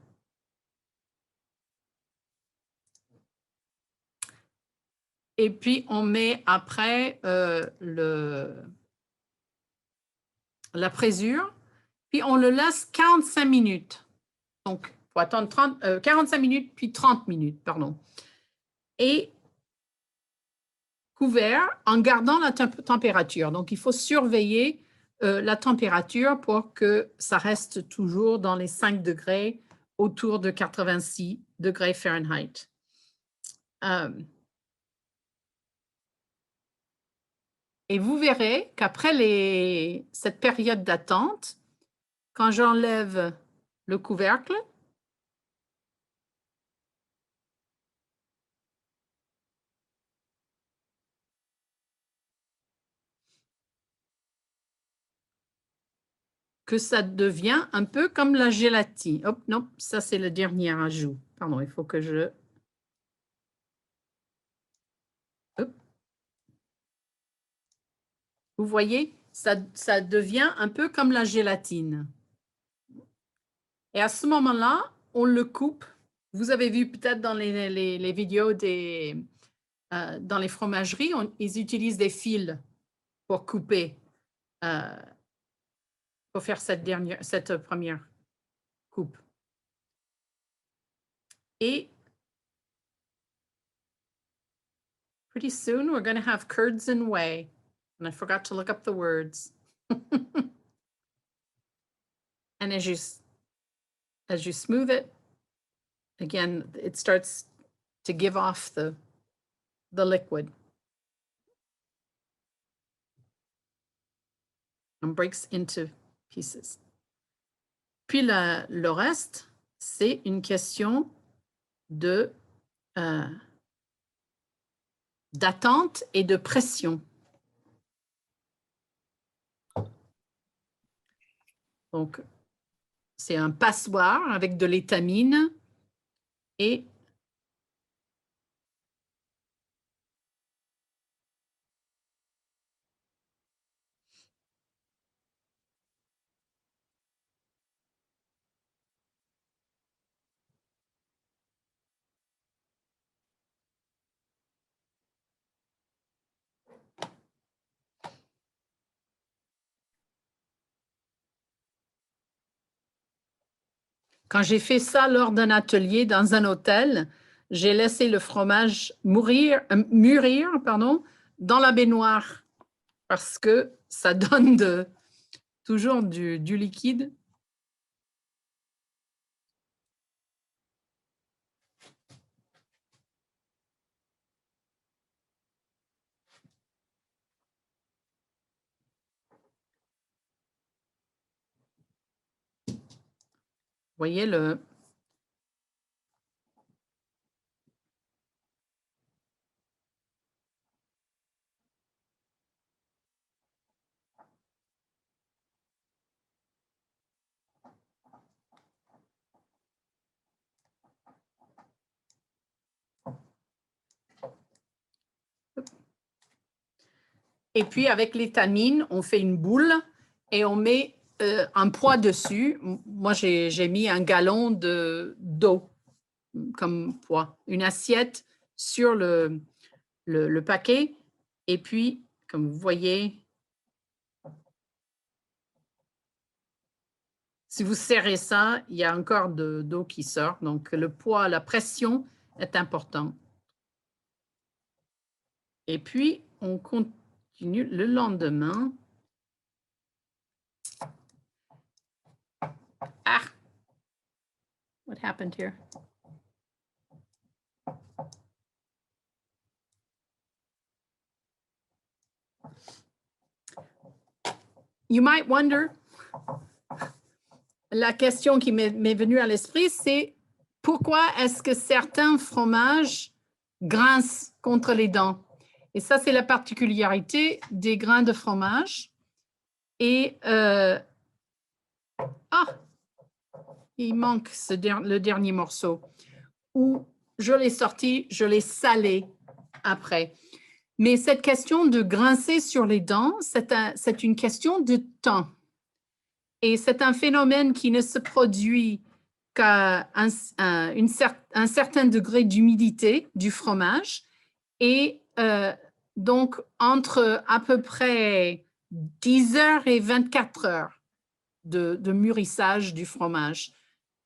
S1: Et puis, on met après la présure. Puis, on le laisse 45 minutes. Donc, il faut attendre 45 minutes, puis 30 minutes, pardon. Et couvert en gardant la température. Donc, il faut surveiller la température pour que ça reste toujours dans les 5 degrés, autour de 86 degrés Fahrenheit. Et vous verrez qu'après cette période d'attente, quand j'enlève le couvercle, que ça devient un peu comme la gélatine. Hop, non, ça c'est le dernier ajout. Pardon, il faut que je... Hop. Vous voyez, ça devient un peu comme la gélatine. Et à ce moment-là, on le coupe. Vous avez vu peut-être dans les vidéos dans les fromageries, ils utilisent des fils pour couper, pour faire cette première coupe. Et pretty soon, we're going to have curds and whey. And I forgot to look up the words. And as you smooth it, again, it starts to give off the liquid. And breaks into pieces. Puis le reste, c'est une question d'attente et de pression. Donc, c'est un passoire avec de l'étamine et quand j'ai fait ça lors d'un atelier dans un hôtel, j'ai laissé le fromage mûrir, dans la baignoire parce que ça donne toujours du liquide. voyez le... Et puis, avec l'étamine, on fait une boule et on met un poids dessus. Moi, j'ai mis 1 gallon d'eau comme poids. Une assiette sur le paquet. Et puis, comme vous voyez, si vous serrez ça, il y a encore d'eau qui sort. Donc, le poids, la pression est important. Et puis, on continue le lendemain. Ah! What happened here? You might wonder, la question qui m'est venue à l'esprit, c'est pourquoi est-ce que certains fromages grincent contre les dents? Et ça, c'est la particularité des grains de fromage. Et il manque le dernier morceau où je l'ai sorti, je l'ai salé après. Mais cette question de grincer sur les dents, c'est une question de temps. Et c'est un phénomène qui ne se produit qu'à un certain degré d'humidité du fromage. Et donc, entre à peu près 10 heures et 24 heures de mûrissage du fromage.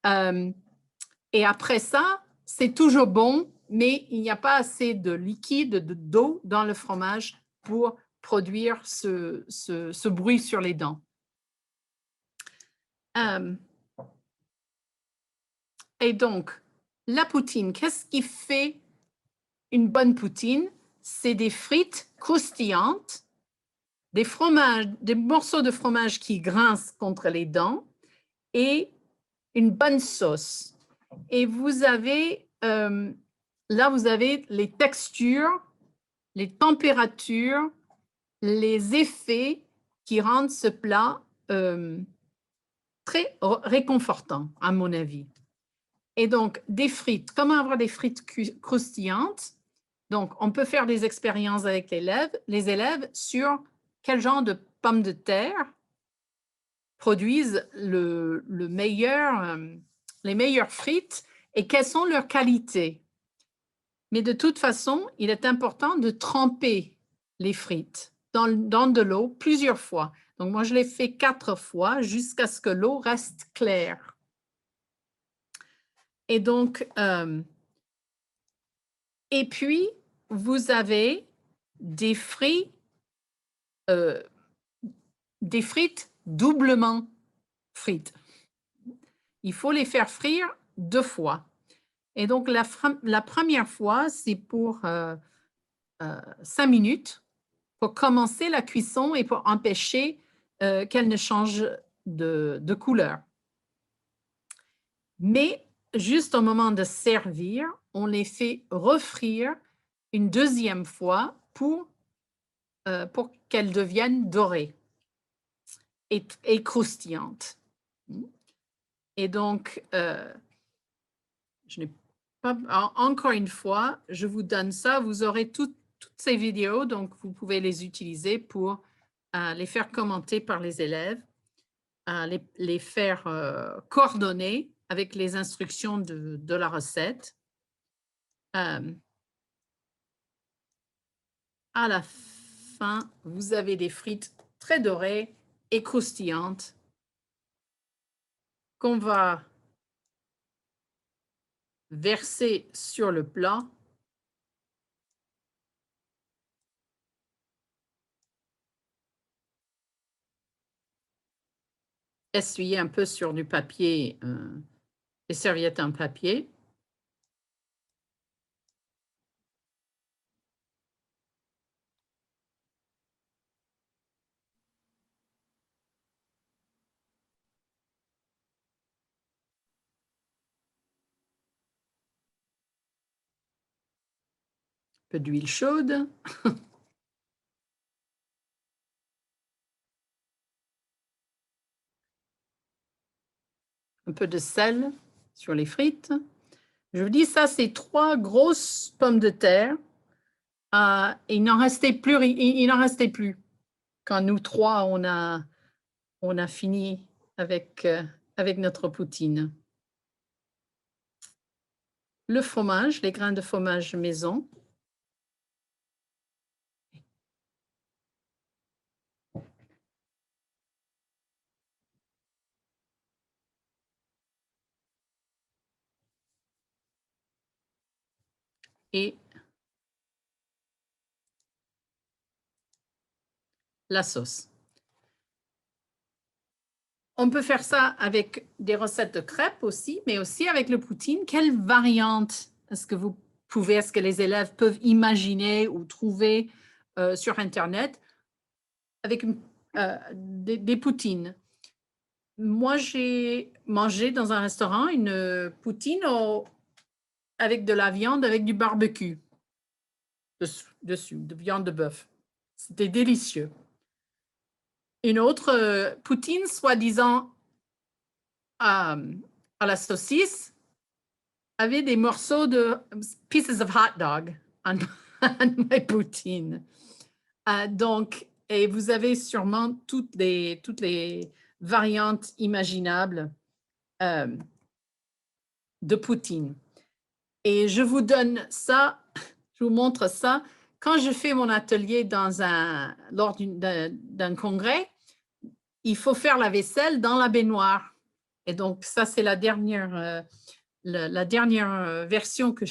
S1: Et après ça, c'est toujours bon, mais il n'y a pas assez de liquide, d'eau dans le fromage pour produire ce bruit sur les dents. Et donc, la poutine, qu'est-ce qui fait une bonne poutine? C'est des frites croustillantes, des morceaux de fromage qui grincent contre les dents et une bonne sauce. Et vous avez, là, vous avez les textures, les températures, les effets qui rendent ce plat très réconfortant, à mon avis. Et donc, des frites, comment avoir des frites croustillantes? Donc, on peut faire des expériences avec les élèves sur quel genre de pommes de terre produisent les meilleures frites et quelles sont leurs qualités. Mais de toute façon, il est important de tremper les frites dans de l'eau plusieurs fois. Donc, moi, je l'ai fait 4 fois jusqu'à ce que l'eau reste claire. Et donc, et puis, vous avez des frites doublement frites. Il faut les faire frire 2 fois. Et donc, la première fois, c'est pour 5 minutes pour commencer la cuisson et pour empêcher qu'elle ne change de couleur. Mais juste au moment de servir, on les fait refrire une deuxième fois pour qu'elles deviennent dorées et croustillantes. Et donc, je n'ai pas, encore une fois, je vous donne ça. Vous aurez toutes ces vidéos, donc vous pouvez les utiliser pour les faire commenter par les élèves, les faire coordonner avec les instructions de la recette. À la fin, vous avez des frites très dorées et croustillantes qu'on va verser sur le plat. Essuyer un peu sur du papier, des serviettes en papier. peu d'huile chaude. Un peu de sel sur les frites. Je vous dis, ça, c'est 3 grosses pommes de terre. Il n'en restait plus, il n'en restait plus. Quand nous 3, on a fini avec notre poutine. Le fromage, les grains de fromage maison. Et la sauce. On peut faire ça avec des recettes de crêpes aussi, mais aussi avec le poutine. Quelle variante est-ce que les élèves peuvent imaginer ou trouver sur Internet avec des poutines? Moi, j'ai mangé dans un restaurant une poutine avec de la viande, avec du barbecue dessus, de viande de bœuf. C'était délicieux. Une autre poutine, soi-disant à la saucisse, avait des morceaux de pieces of hot dog on my poutine. Donc, et vous avez sûrement toutes les variantes imaginables de poutine. Et je vous donne ça, je vous montre ça. Quand je fais mon atelier lors d'un congrès, il faut faire la vaisselle dans la baignoire. Et donc, ça, c'est la dernière version que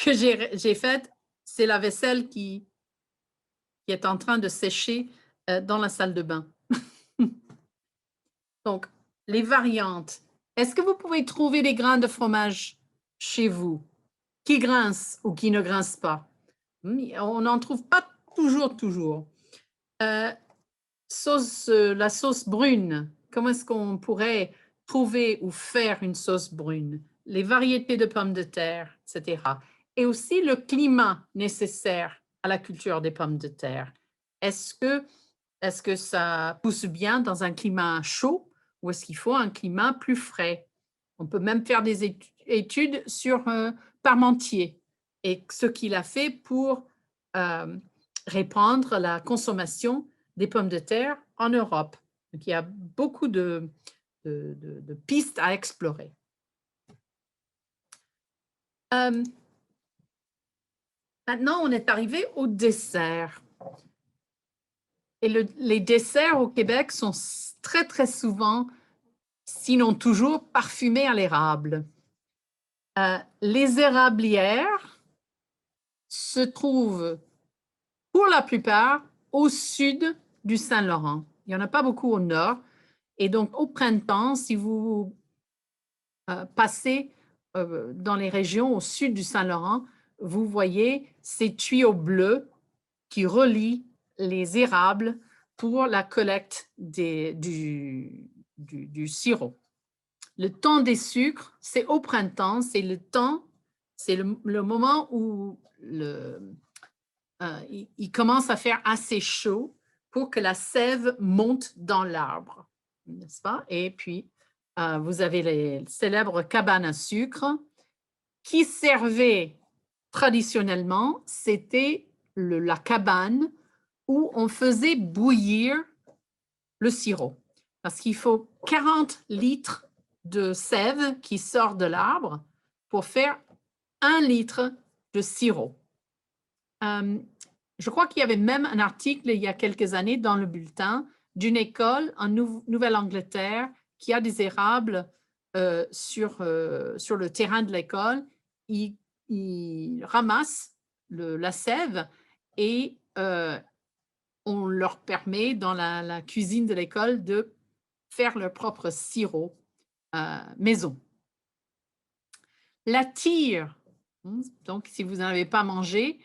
S1: j'ai faite. C'est la vaisselle qui est en train de sécher dans la salle de bain. Donc, les variantes. Est-ce que vous pouvez trouver des grains de fromage chez vous qui grincent ou qui ne grincent pas? On n'en trouve pas toujours. La sauce brune, comment est-ce qu'on pourrait trouver ou faire une sauce brune? Les variétés de pommes de terre, etc. Et aussi le climat nécessaire à la culture des pommes de terre. Est-ce que ça pousse bien dans un climat chaud ou est-ce qu'il faut un climat plus frais? On peut même faire des études sur Parmentier et ce qu'il a fait pour répandre la consommation des pommes de terre en Europe. Donc, il y a beaucoup de pistes à explorer. Maintenant, on est arrivé au dessert. Et les desserts au Québec sont très souvent, sinon toujours, parfumés à l'érable. Les érablières se trouvent pour la plupart au sud du Saint-Laurent. Il n'y en a pas beaucoup au nord. Et donc, au printemps, si vous passez dans les régions au sud du Saint-Laurent, vous voyez ces tuyaux bleus qui relient les érables pour la collecte du sirop. Le temps des sucres, c'est au printemps, c'est le moment où il commence à faire assez chaud pour que la sève monte dans l'arbre, n'est-ce pas? Et puis, vous avez les célèbres cabanes à sucre qui servaient traditionnellement, c'était la cabane où on faisait bouillir le sirop. Parce qu'il faut 40 litres de sève qui sort de l'arbre pour faire 1 litre de sirop. Je crois qu'il y avait même un article il y a quelques années dans le bulletin d'une école en Nouvelle-Angleterre qui a des érables sur le terrain de l'école. Ils ramassent la sève et on leur permet dans la cuisine de l'école de faire leur propre sirop maison. La tire, donc si vous n'en avez pas mangé,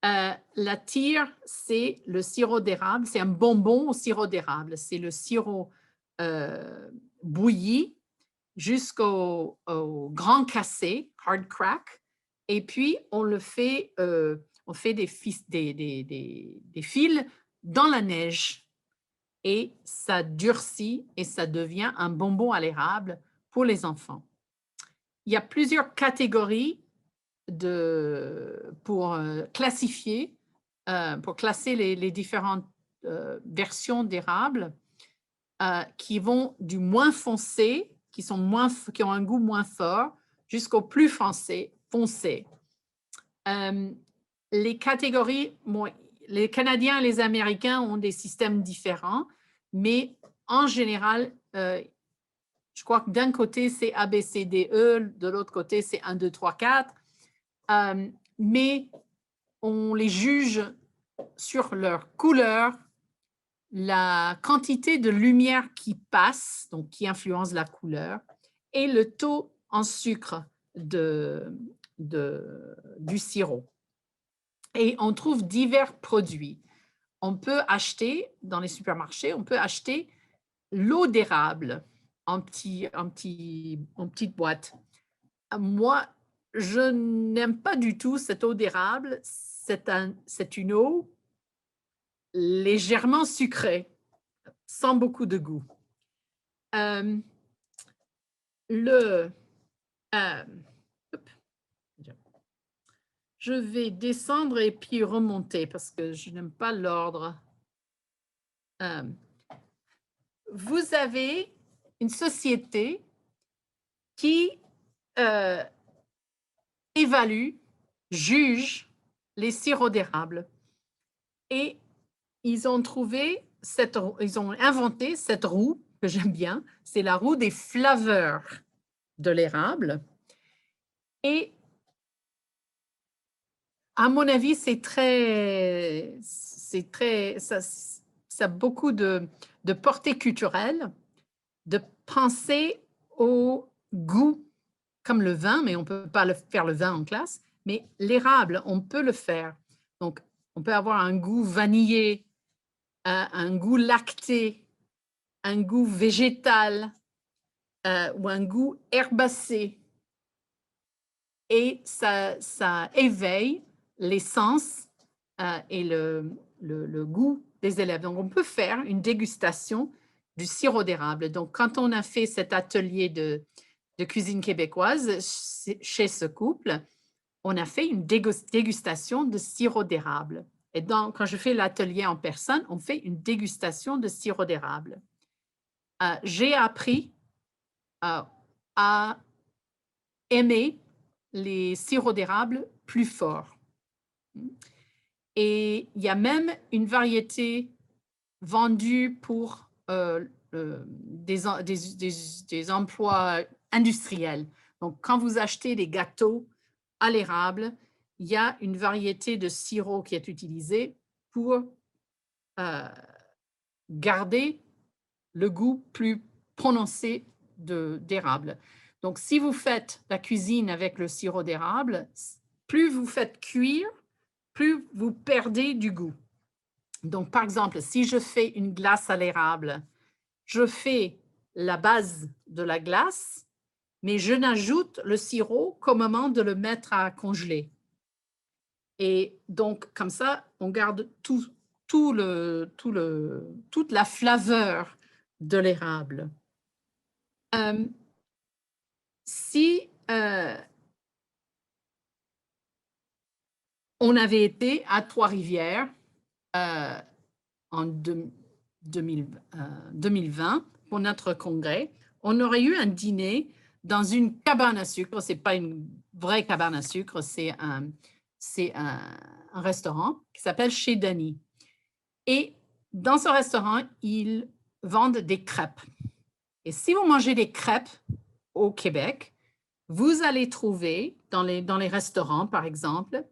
S1: la tire, c'est le sirop d'érable, c'est un bonbon au sirop d'érable. C'est le sirop bouilli jusqu'au grand cassé, hard crack, et puis on le fait on fait des fils dans la neige et ça durcit et ça devient un bonbon à l'érable pour les enfants. Il y a plusieurs catégories pour classer les différentes versions d'érable qui vont du moins foncé, qui ont un goût moins fort, jusqu'au plus foncé. Les catégories, les Canadiens et les Américains ont des systèmes différents, mais en général, je crois que d'un côté, c'est A, B, C, D, E, de l'autre côté, c'est 1, 2, 3, 4. Mais on les juge sur leur couleur, la quantité de lumière qui passe, donc qui influence la couleur, et le taux en sucre du sirop. Et on trouve divers produits. On peut acheter, dans les supermarchés, on peut acheter l'eau d'érable en petite boîte. Moi, je n'aime pas du tout cette eau d'érable. C'est une eau légèrement sucrée, sans beaucoup de goût. Je vais descendre et puis remonter parce que je n'aime pas l'ordre. Vous avez une société qui évalue, juge les sirops d'érable et ils ont inventé cette roue que j'aime bien, c'est la roue des flaveurs de l'érable. Et à mon avis, ça a beaucoup de portée culturelle, de penser au goût comme le vin, mais on ne peut pas faire le vin en classe, mais l'érable, on peut le faire. Donc, on peut avoir un goût vanillé, un goût lacté, un goût végétal ou un goût herbacé. Et ça éveille les sens et le goût des élèves. Donc, on peut faire une dégustation du sirop d'érable. Donc, quand on a fait cet atelier de cuisine québécoise chez ce couple, on a fait une dégustation de sirop d'érable. Et donc, quand je fais l'atelier en personne, on fait une dégustation de sirop d'érable. J'ai appris à aimer les sirops d'érable plus forts. Et il y a même une variété vendue pour des emplois industriels. Donc, quand vous achetez des gâteaux à l'érable, il y a une variété de sirop qui est utilisée pour garder le goût plus prononcé d'érable. Donc, si vous faites la cuisine avec le sirop d'érable, plus vous faites cuire, plus vous perdez du goût. Donc, par exemple, si je fais une glace à l'érable, je fais la base de la glace, mais je n'ajoute le sirop qu'au moment de le mettre à congeler. Et donc, comme ça, on garde toute la flaveur de l'érable. Si on avait été à Trois-Rivières en 2020 pour notre congrès, on aurait eu un dîner dans une cabane à sucre. Ce n'est pas une vraie cabane à sucre, c'est un restaurant qui s'appelle Chez Denis. Et dans ce restaurant, ils vendent des crêpes. Et si vous mangez des crêpes au Québec, vous allez trouver dans les restaurants, par exemple,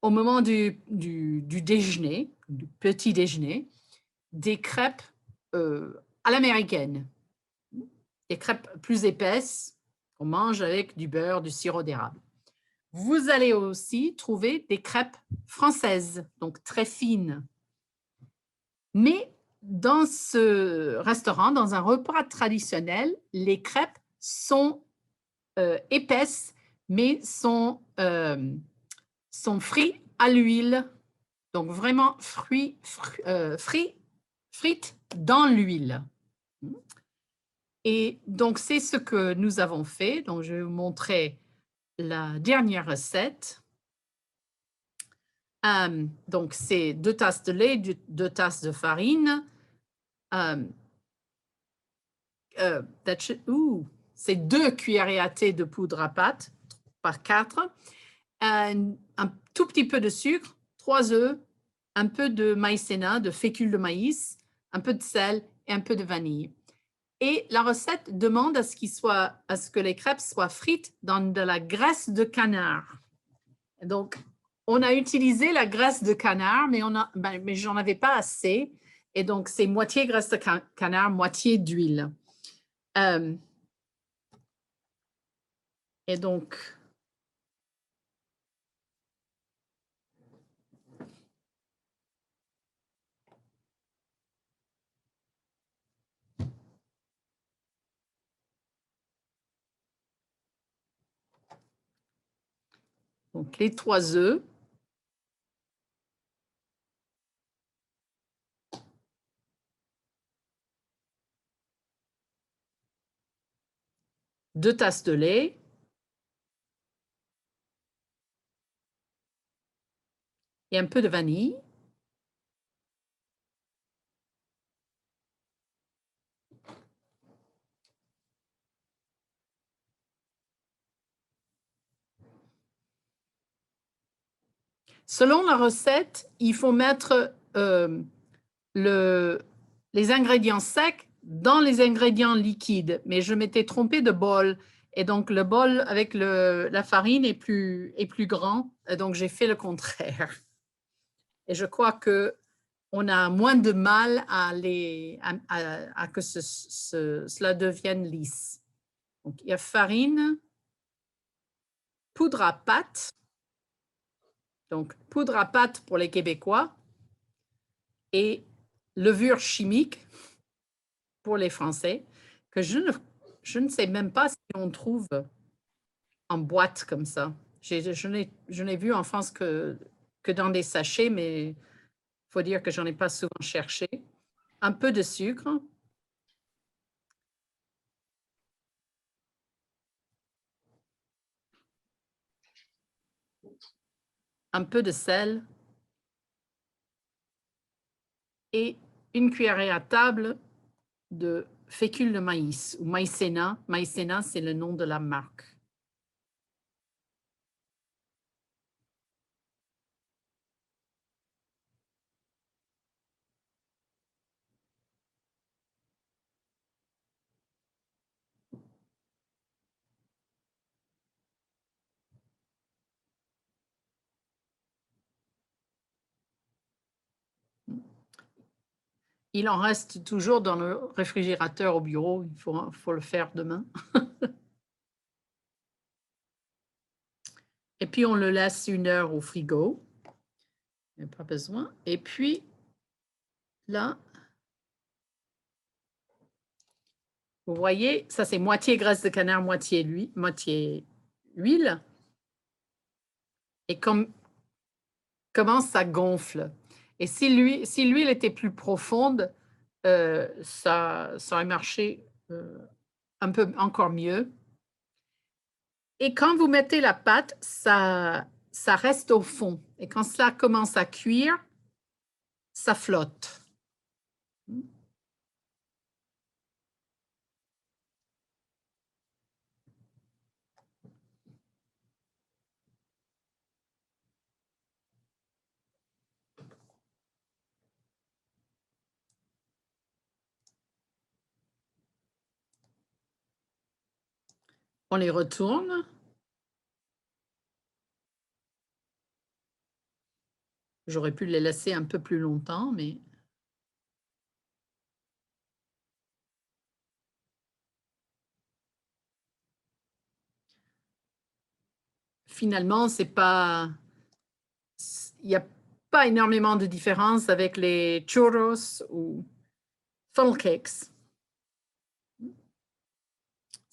S1: au moment du déjeuner, du petit déjeuner, des crêpes à l'américaine. Des crêpes plus épaisses qu'on mange avec du beurre, du sirop d'érable. Vous allez aussi trouver des crêpes françaises, donc très fines. Mais dans ce restaurant, dans un repas traditionnel, les crêpes sont épaisses, mais sont sont frits à l'huile. Donc, vraiment frites dans l'huile. Et donc, c'est ce que nous avons fait. Donc, je vais vous montrer la dernière recette. Donc, c'est 2 tasses de lait, 2 tasses de farine. C'est 2 cuillerées à thé de poudre à pâte par 4. Un tout petit peu de sucre, 3 œufs, un peu de maïzena, de fécule de maïs, un peu de sel et un peu de vanille. Et la recette demande à ce que les crêpes soient frites dans de la graisse de canard. Donc, on a utilisé la graisse de canard, mais j'en avais pas assez. Et donc, c'est moitié graisse de canard, moitié d'huile. Et donc, les 3 œufs. Deux tasses de lait. Et un peu de vanille. Selon la recette, il faut mettre les ingrédients secs dans les ingrédients liquides. Mais je m'étais trompée de bol. Et donc, le bol avec la farine est plus grand. Et donc, j'ai fait le contraire. Et je crois qu'on a moins de mal à que cela devienne lisse. Donc, il y a farine, poudre à pâte. Donc, poudre à pâte pour les Québécois et levure chimique pour les Français, que je ne sais même pas si on trouve en boîte comme ça. Je n'ai vu en France que dans des sachets, mais il faut dire que j'en ai pas souvent cherché. Un peu de sucre. Un peu de sel. Et une cuillerée à table de fécule de maïs ou maïzena. Maïzena, c'est le nom de la marque. Il en reste toujours dans le réfrigérateur au bureau. Il faut le faire demain. Et puis, on le laisse 1 heure au frigo. Il n'y a pas besoin. Et puis, là, vous voyez, ça, c'est moitié graisse de canard, moitié huile. Et comment ça gonfle. Et si l'huile était plus profonde, ça aurait marché un peu encore mieux. Et quand vous mettez la pâte, ça reste au fond. Et quand cela commence à cuire, ça flotte. On les retourne. J'aurais pu les laisser un peu plus longtemps, mais finalement, il n'y a pas énormément de différence avec les churros ou funnel cakes.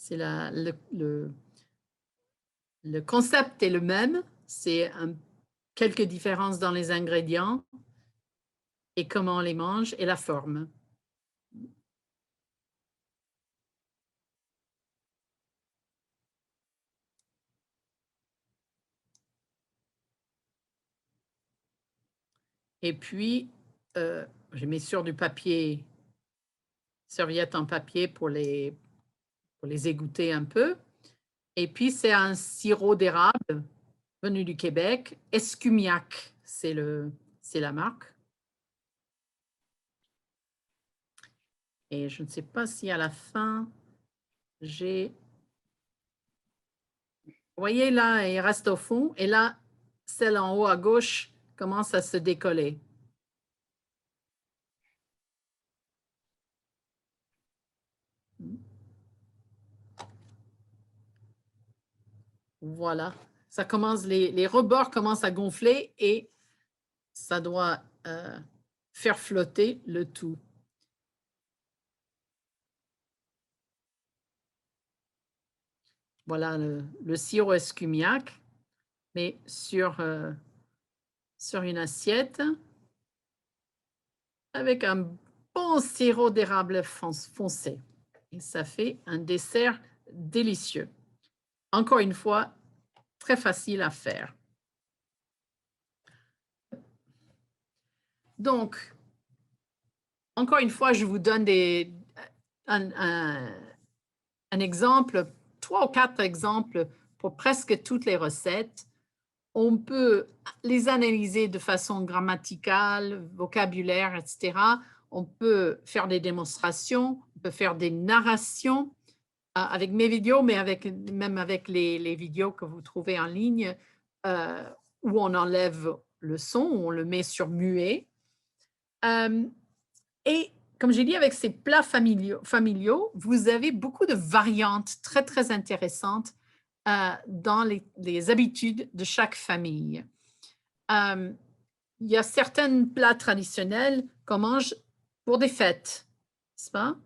S1: C'est le concept est le même. C'est quelques différences dans les ingrédients et comment on les mange et la forme. Et puis, j'ai mis sur du papier, serviette en papier pour les égoutter un peu. Et puis, c'est un sirop d'érable venu du Québec. Escumiac, c'est la marque. Et je ne sais pas si à la fin, j'ai... Vous voyez là, il reste au fond. Et là, celle en haut à gauche commence à se décoller. Voilà. Ça commence, les rebords commencent à gonfler et ça doit faire flotter le tout. Voilà le sirop escumiac, mais sur une assiette avec un bon sirop d'érable foncé. Et ça fait un dessert délicieux. Encore une fois, très facile à faire. Donc, encore une fois, je vous donne un exemple, 3 ou 4 exemples pour presque toutes les recettes. On peut les analyser de façon grammaticale, vocabulaire, etc. On peut faire des démonstrations, on peut faire des narrations avec mes vidéos, mais même avec les vidéos que vous trouvez en ligne, où on enlève le son, on le met sur muet. Et comme j'ai dit, avec ces plats familiaux, vous avez beaucoup de variantes très, très intéressantes dans les habitudes de chaque famille. Il y a certains plats traditionnels qu'on mange pour des fêtes, n'est-ce pas?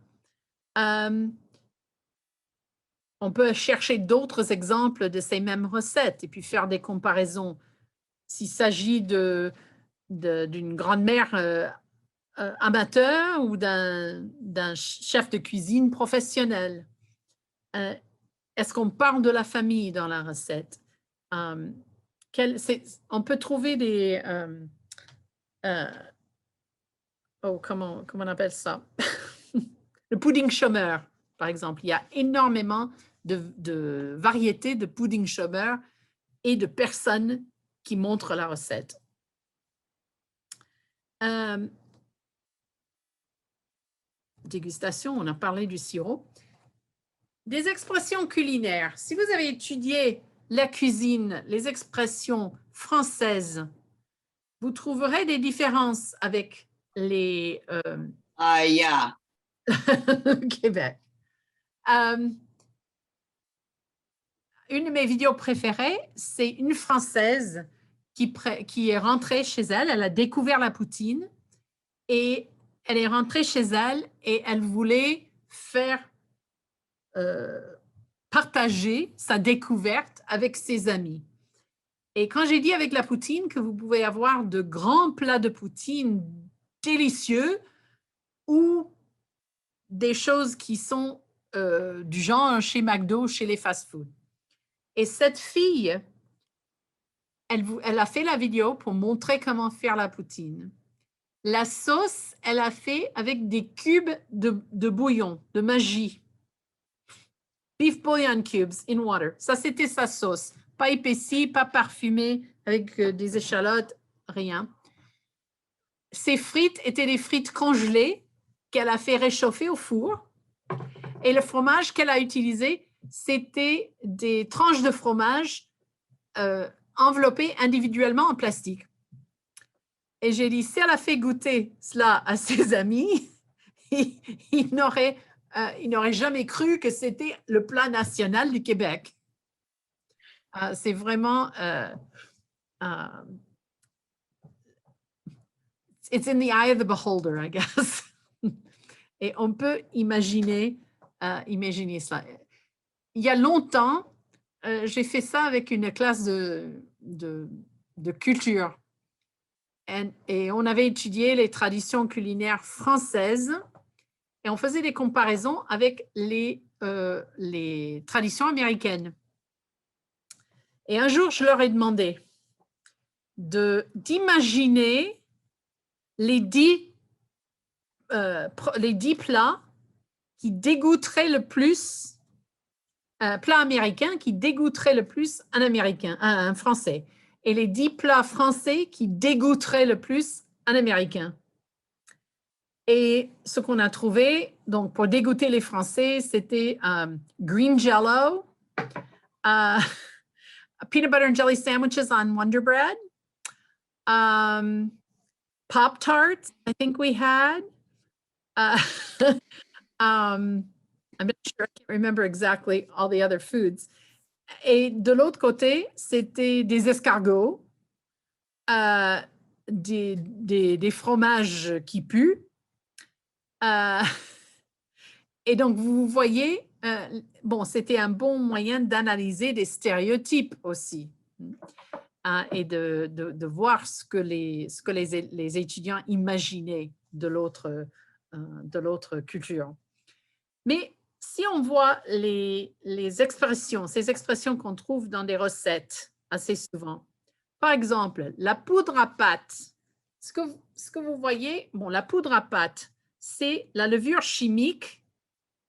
S1: On peut chercher d'autres exemples de ces mêmes recettes et puis faire des comparaisons. S'il s'agit d'une grand-mère amateur ou d'un chef de cuisine professionnel. Est-ce qu'on parle de la famille dans la recette? On peut trouver des... comment on appelle ça? Le pudding chômeur, par exemple. Il y a énormément de variétés de pudding chômeur et de personnes qui montrent la recette. Dégustation, on a parlé du sirop. Des expressions culinaires. Si vous avez étudié la cuisine, les expressions françaises, vous trouverez des différences avec les Québec. Une de mes vidéos préférées, c'est une Française qui est rentrée chez elle. Elle a découvert la poutine et elle est rentrée chez elle et elle voulait faire partager sa découverte avec ses amis. Et quand j'ai dit avec la poutine que vous pouvez avoir de grands plats de poutine délicieux ou des choses qui sont du genre chez McDo, chez les fast-food. Et cette fille, elle a fait la vidéo pour montrer comment faire la poutine. La sauce, elle a fait avec des cubes de bouillon, de magie. Beef bouillon cubes in water. Ça, c'était sa sauce. Pas épaissie, pas parfumée, avec des échalotes, rien. Ses frites étaient des frites congelées qu'elle a fait réchauffer au four. Et le fromage qu'elle a utilisé, c'était des tranches de fromage enveloppées individuellement en plastique. Et j'ai dit, si elle a fait goûter cela à ses amis, ils n'auraient jamais cru que c'était le plat national du Québec. C'est vraiment... it's in the eye of the beholder, I guess. Et on peut imaginer cela. Il y a longtemps, j'ai fait ça avec une classe de de culture. Et on avait étudié les traditions culinaires françaises et on faisait des comparaisons avec les traditions américaines. Et un jour, je leur ai demandé d'imaginer les 10 plats qui dégoûteraient le plus, plats américains qui dégoûteraient le plus un Français, et les 10 plats français qui dégoûteraient le plus un Américain. Et ce qu'on a trouvé, donc pour dégoûter les Français, c'était green jello, peanut butter and jelly sandwiches on Wonder Bread, Pop-Tarts, I think we had. I'm not sure, I can't remember exactly all the other foods. Et de l'autre côté, c'était des escargots, des fromages qui puent. Et donc, vous voyez, bon, c'était un bon moyen d'analyser des stéréotypes aussi. Et de voir ce que les étudiants imaginaient de l'autre culture. Mais si on voit les expressions, ces expressions qu'on trouve dans des recettes assez souvent, par exemple, la poudre à pâte, ce que vous voyez, bon, la poudre à pâte, c'est la levure chimique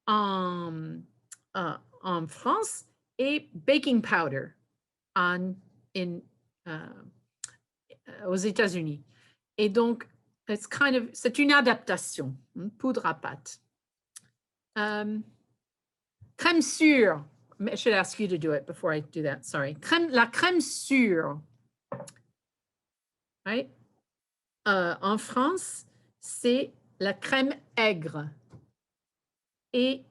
S1: en France et baking powder aux États-Unis. Et donc, c'est une adaptation, poudre à pâte. Crème sûre. I should ask you to do it before I do that. Sorry. La crème sûre. Right? En France, c'est la crème aigre. Et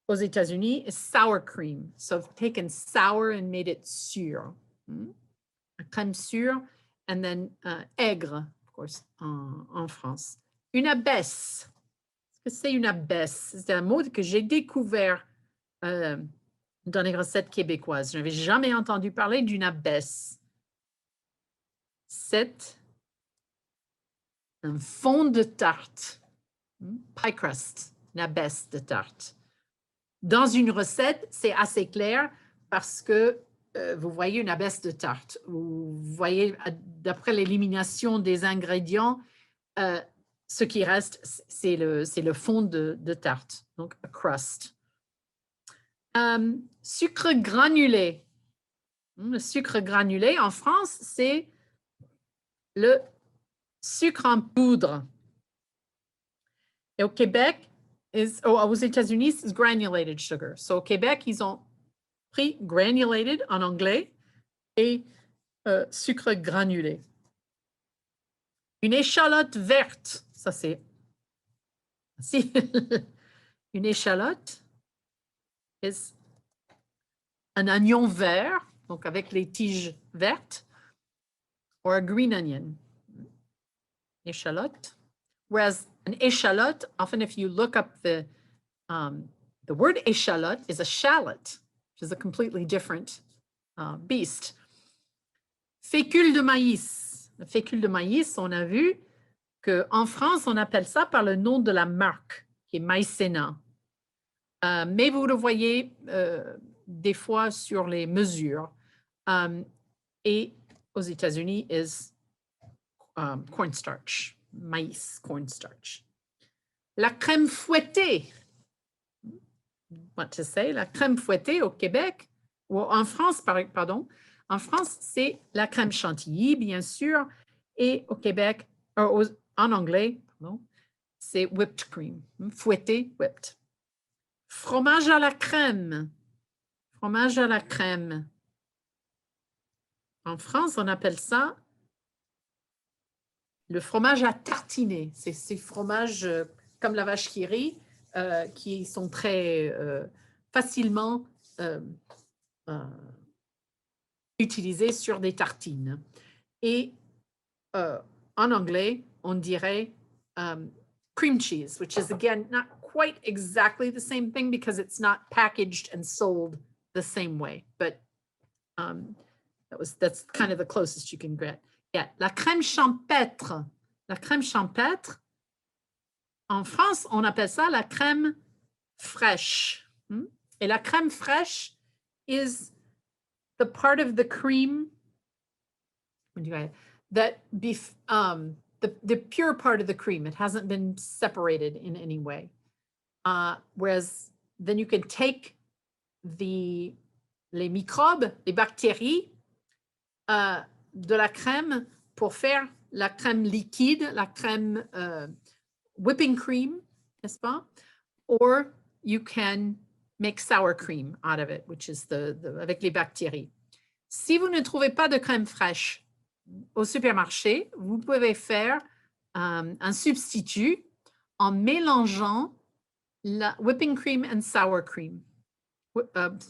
S1: aux États-Unis, it's sour cream. So I've taken sour and made it sûre. La crème sûre, and then aigre, of course, en France. Une abaisse. Qu'est-ce que c'est une abaisse? C'est un mot que j'ai découvert dans les recettes québécoises. Je n'avais jamais entendu parler d'une abaisse. C'est un fond de tarte, pie crust, une abaisse de tarte. Dans une recette, c'est assez clair parce que vous voyez une abaisse de tarte. Vous voyez, d'après l'élimination des ingrédients, ce qui reste, c'est le fond de tarte, donc a crust. Sucre granulé. Le sucre granulé, en France, c'est le sucre en poudre. Et au Québec, aux États-Unis, c'est granulated sugar. So, au Québec, ils ont pris granulated en anglais et sucre granulé. Une échalote verte, ça c'est... Si. Une échalote est un oignon vert, donc avec les tiges vertes, or a green onion. Échalote. Whereas an échalote, often if you look up the word échalote is a shallot, which is a completely different beast. Fécule de maïs. Le fécule de maïs, on a vu qu'en France, on appelle ça par le nom de la marque, qui est Maïzena. Mais vous le voyez des fois sur les mesures. Et aux États-Unis, is cornstarch, maïs, cornstarch. La crème fouettée. What to say? La crème fouettée au Québec, ou en France, pardon. En France, c'est la crème chantilly, bien sûr. Et au Québec, en anglais, c'est whipped cream. Fouetté, whipped. Fromage à la crème. Fromage à la crème. En France, on appelle ça le fromage à tartiner. C'est ces fromages comme la vache qui rit, qui sont très facilement utilisés sur des tartines. Et en anglais, on dirait cream cheese, which is again not quite exactly the same thing because it's not packaged and sold the same way. But That's kind of the closest you can get. Yeah. La crème champêtre. La crème champêtre, en France, on appelle ça la crème fraîche. Et la crème fraîche is the part of the cream that the pure part of the cream. It hasn't been separated in any way. Whereas then you can take les microbes, les bactéries de la crème pour faire la crème liquide, la crème whipping cream, n'est-ce pas? Or you can make sour cream out of it, which is avec les bactéries. Si vous ne trouvez pas de crème fraîche au supermarché, vous pouvez faire un substitut en mélangeant la whipping cream and sour cream.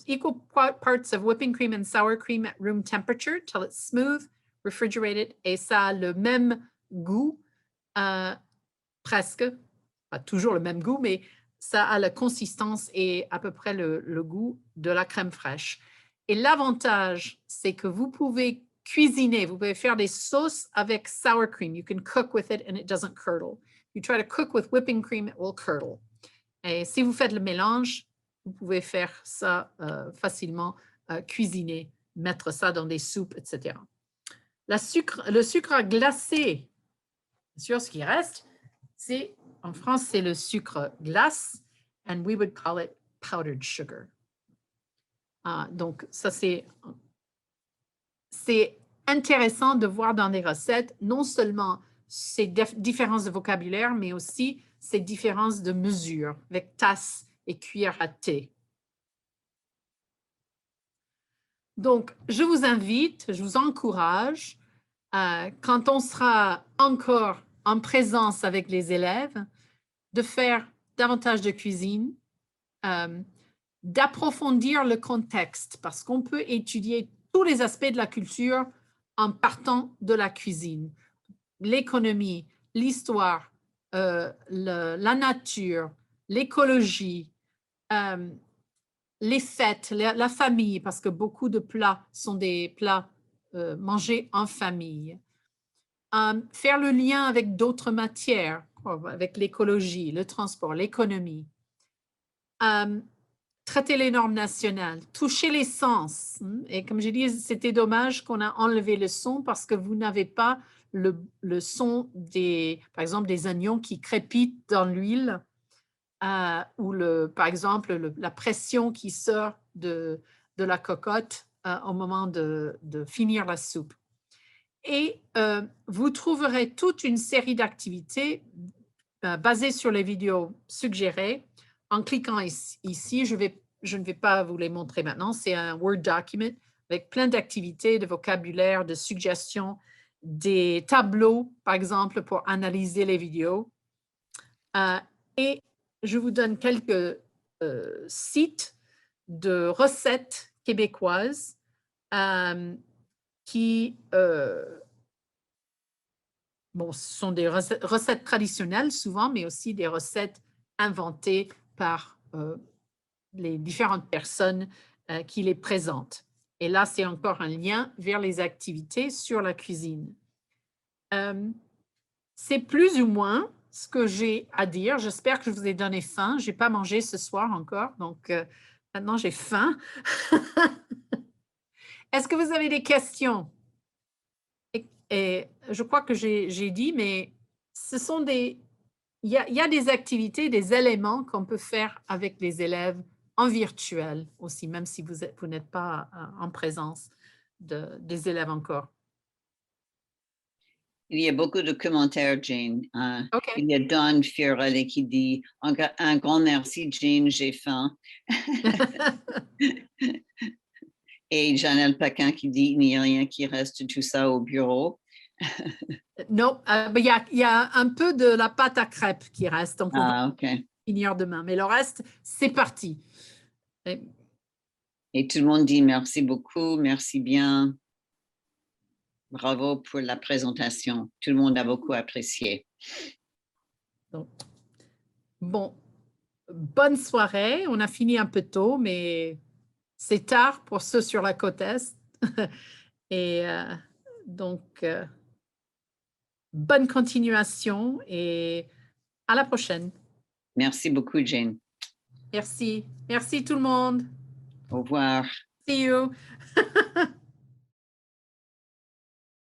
S1: Equal parts of whipping cream and sour cream at room temperature till it's smooth, refrigerated, et ça a le même goût, presque, pas toujours le même goût, mais ça a la consistance et à peu près le goût de la crème fraîche. Et l'avantage, c'est que vous pouvez cuisiner, vous pouvez faire des sauces avec sour cream. You can cook with it and it doesn't curdle. You try to cook with whipping cream, it will curdle. Et si vous faites le mélange, vous pouvez faire ça facilement, cuisiner, mettre ça dans des soupes, etc. Le sucre glacé, bien sûr, ce qui reste, en France, c'est le sucre glace, and we would call it powdered sugar. Donc, ça, c'est intéressant de voir dans les recettes, non seulement ces différences de vocabulaire, mais aussi ces différences de mesure, avec tasse et cuillère à thé. Donc, je vous invite, je vous encourage, quand on sera encore en présence avec les élèves, de faire davantage de cuisine, d'approfondir le contexte, parce qu'on peut étudier tous les aspects de la culture en partant de la cuisine. L'économie, l'histoire, la nature, l'écologie, les fêtes, la famille, parce que beaucoup de plats sont des plats mangés en famille. Faire le lien avec d'autres matières, avec l'écologie, le transport, l'économie. Traiter les normes nationales, toucher les sens. Et comme j'ai dit, c'était dommage qu'on a enlevé le son parce que vous n'avez pas le son par exemple, des oignons qui crépitent dans l'huile ou par exemple, la pression qui sort de la cocotte au moment de finir la soupe. Et vous trouverez toute une série d'activités basées sur les vidéos suggérées. En cliquant ici, je ne vais pas vous les montrer maintenant. C'est un Word document avec plein d'activités, de vocabulaire, de suggestions, des tableaux, par exemple, pour analyser les vidéos. Et je vous donne quelques sites de recettes québécoises qui ce sont des recettes traditionnelles souvent, mais aussi des recettes inventées par les différentes personnes qui les présentent. Et là, c'est encore un lien vers les activités sur la cuisine. C'est plus ou moins ce que j'ai à dire. J'espère que je vous ai donné faim. Je n'ai pas mangé ce soir encore, donc maintenant j'ai faim. Est-ce que vous avez des questions? Et je crois que j'ai dit, mais ce sont il y a des activités, des éléments qu'on peut faire avec les élèves en virtuel aussi, même si vous n'êtes pas en présence des élèves encore.
S3: Il y a beaucoup de commentaires, Jane.
S1: Okay.
S3: Il y a Don Fiorelli qui dit « Un grand merci, Jane, j'ai faim. » Et Janelle Paquin qui dit « Il n'y a rien qui reste tout ça au bureau. »
S1: Non, il y a un peu de la pâte à crêpes qui reste. Donc, on va finir demain. Mais le reste, c'est parti.
S3: Et tout le monde dit merci beaucoup, merci bien. Bravo pour la présentation. Tout le monde a beaucoup apprécié.
S1: Donc, bon, bonne soirée. On a fini un peu tôt, mais c'est tard pour ceux sur la côte Est. Et donc, bonne continuation et à la prochaine.
S3: Merci beaucoup, Jane.
S1: Merci. Merci tout le monde.
S3: Au revoir.
S1: See you.